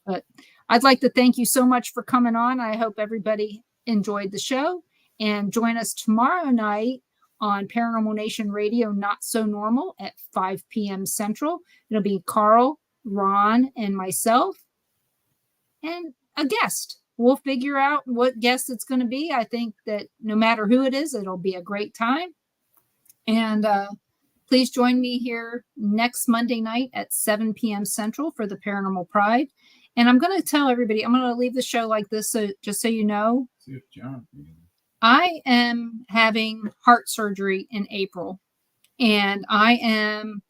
But I'd like to thank you so much for coming on. I hope everybody enjoyed the show, and join us tomorrow night on Paranormal Nation Radio, Not So Normal, at 5 p.m. Central. It'll be Carl, Ron, and myself, and a guest. We'll figure out what guest it's going to be. I think that no matter who it is, it'll be a great time. And please join me here next Monday night at 7 p.m. Central for the Paranormal Pride. And I'm going to tell everybody, I'm going to leave the show like this, so just so you know. See if John. I am having heart surgery in April, and I am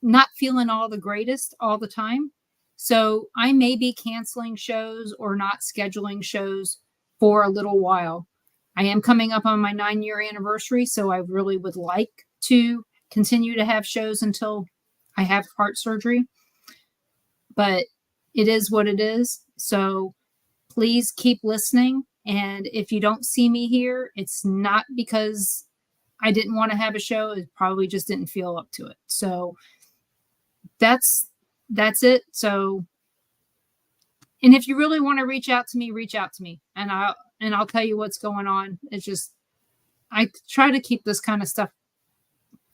not feeling all the greatest all the time. So I may be canceling shows or not scheduling shows for a little while. I am coming up on my 9-year anniversary, so I really would like to continue to have shows until I have heart surgery. But it is what it is. So please keep listening. And if you don't see me here, it's not because I didn't want to have a show. It probably just didn't feel up to it. So that's it. So, and if you really want to reach out to me, and I'll tell you what's going on. It's just, I try to keep this kind of stuff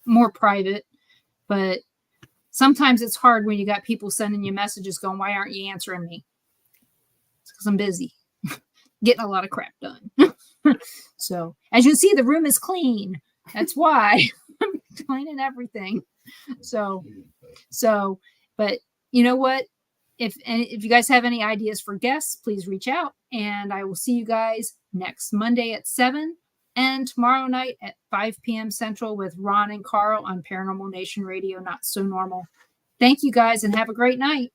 more private, but sometimes it's hard when you got people sending you messages going, why aren't you answering me? It's because I'm busy getting a lot of crap done. So as you see, the room is clean. That's why I'm cleaning everything. So, but you know what? If you guys have any ideas for guests, please reach out, and I will see you guys next Monday at 7 and tomorrow night at 5 p.m. Central with Ron and Carl on Paranormal Nation Radio, Not So Normal. Thank you guys, and have a great night.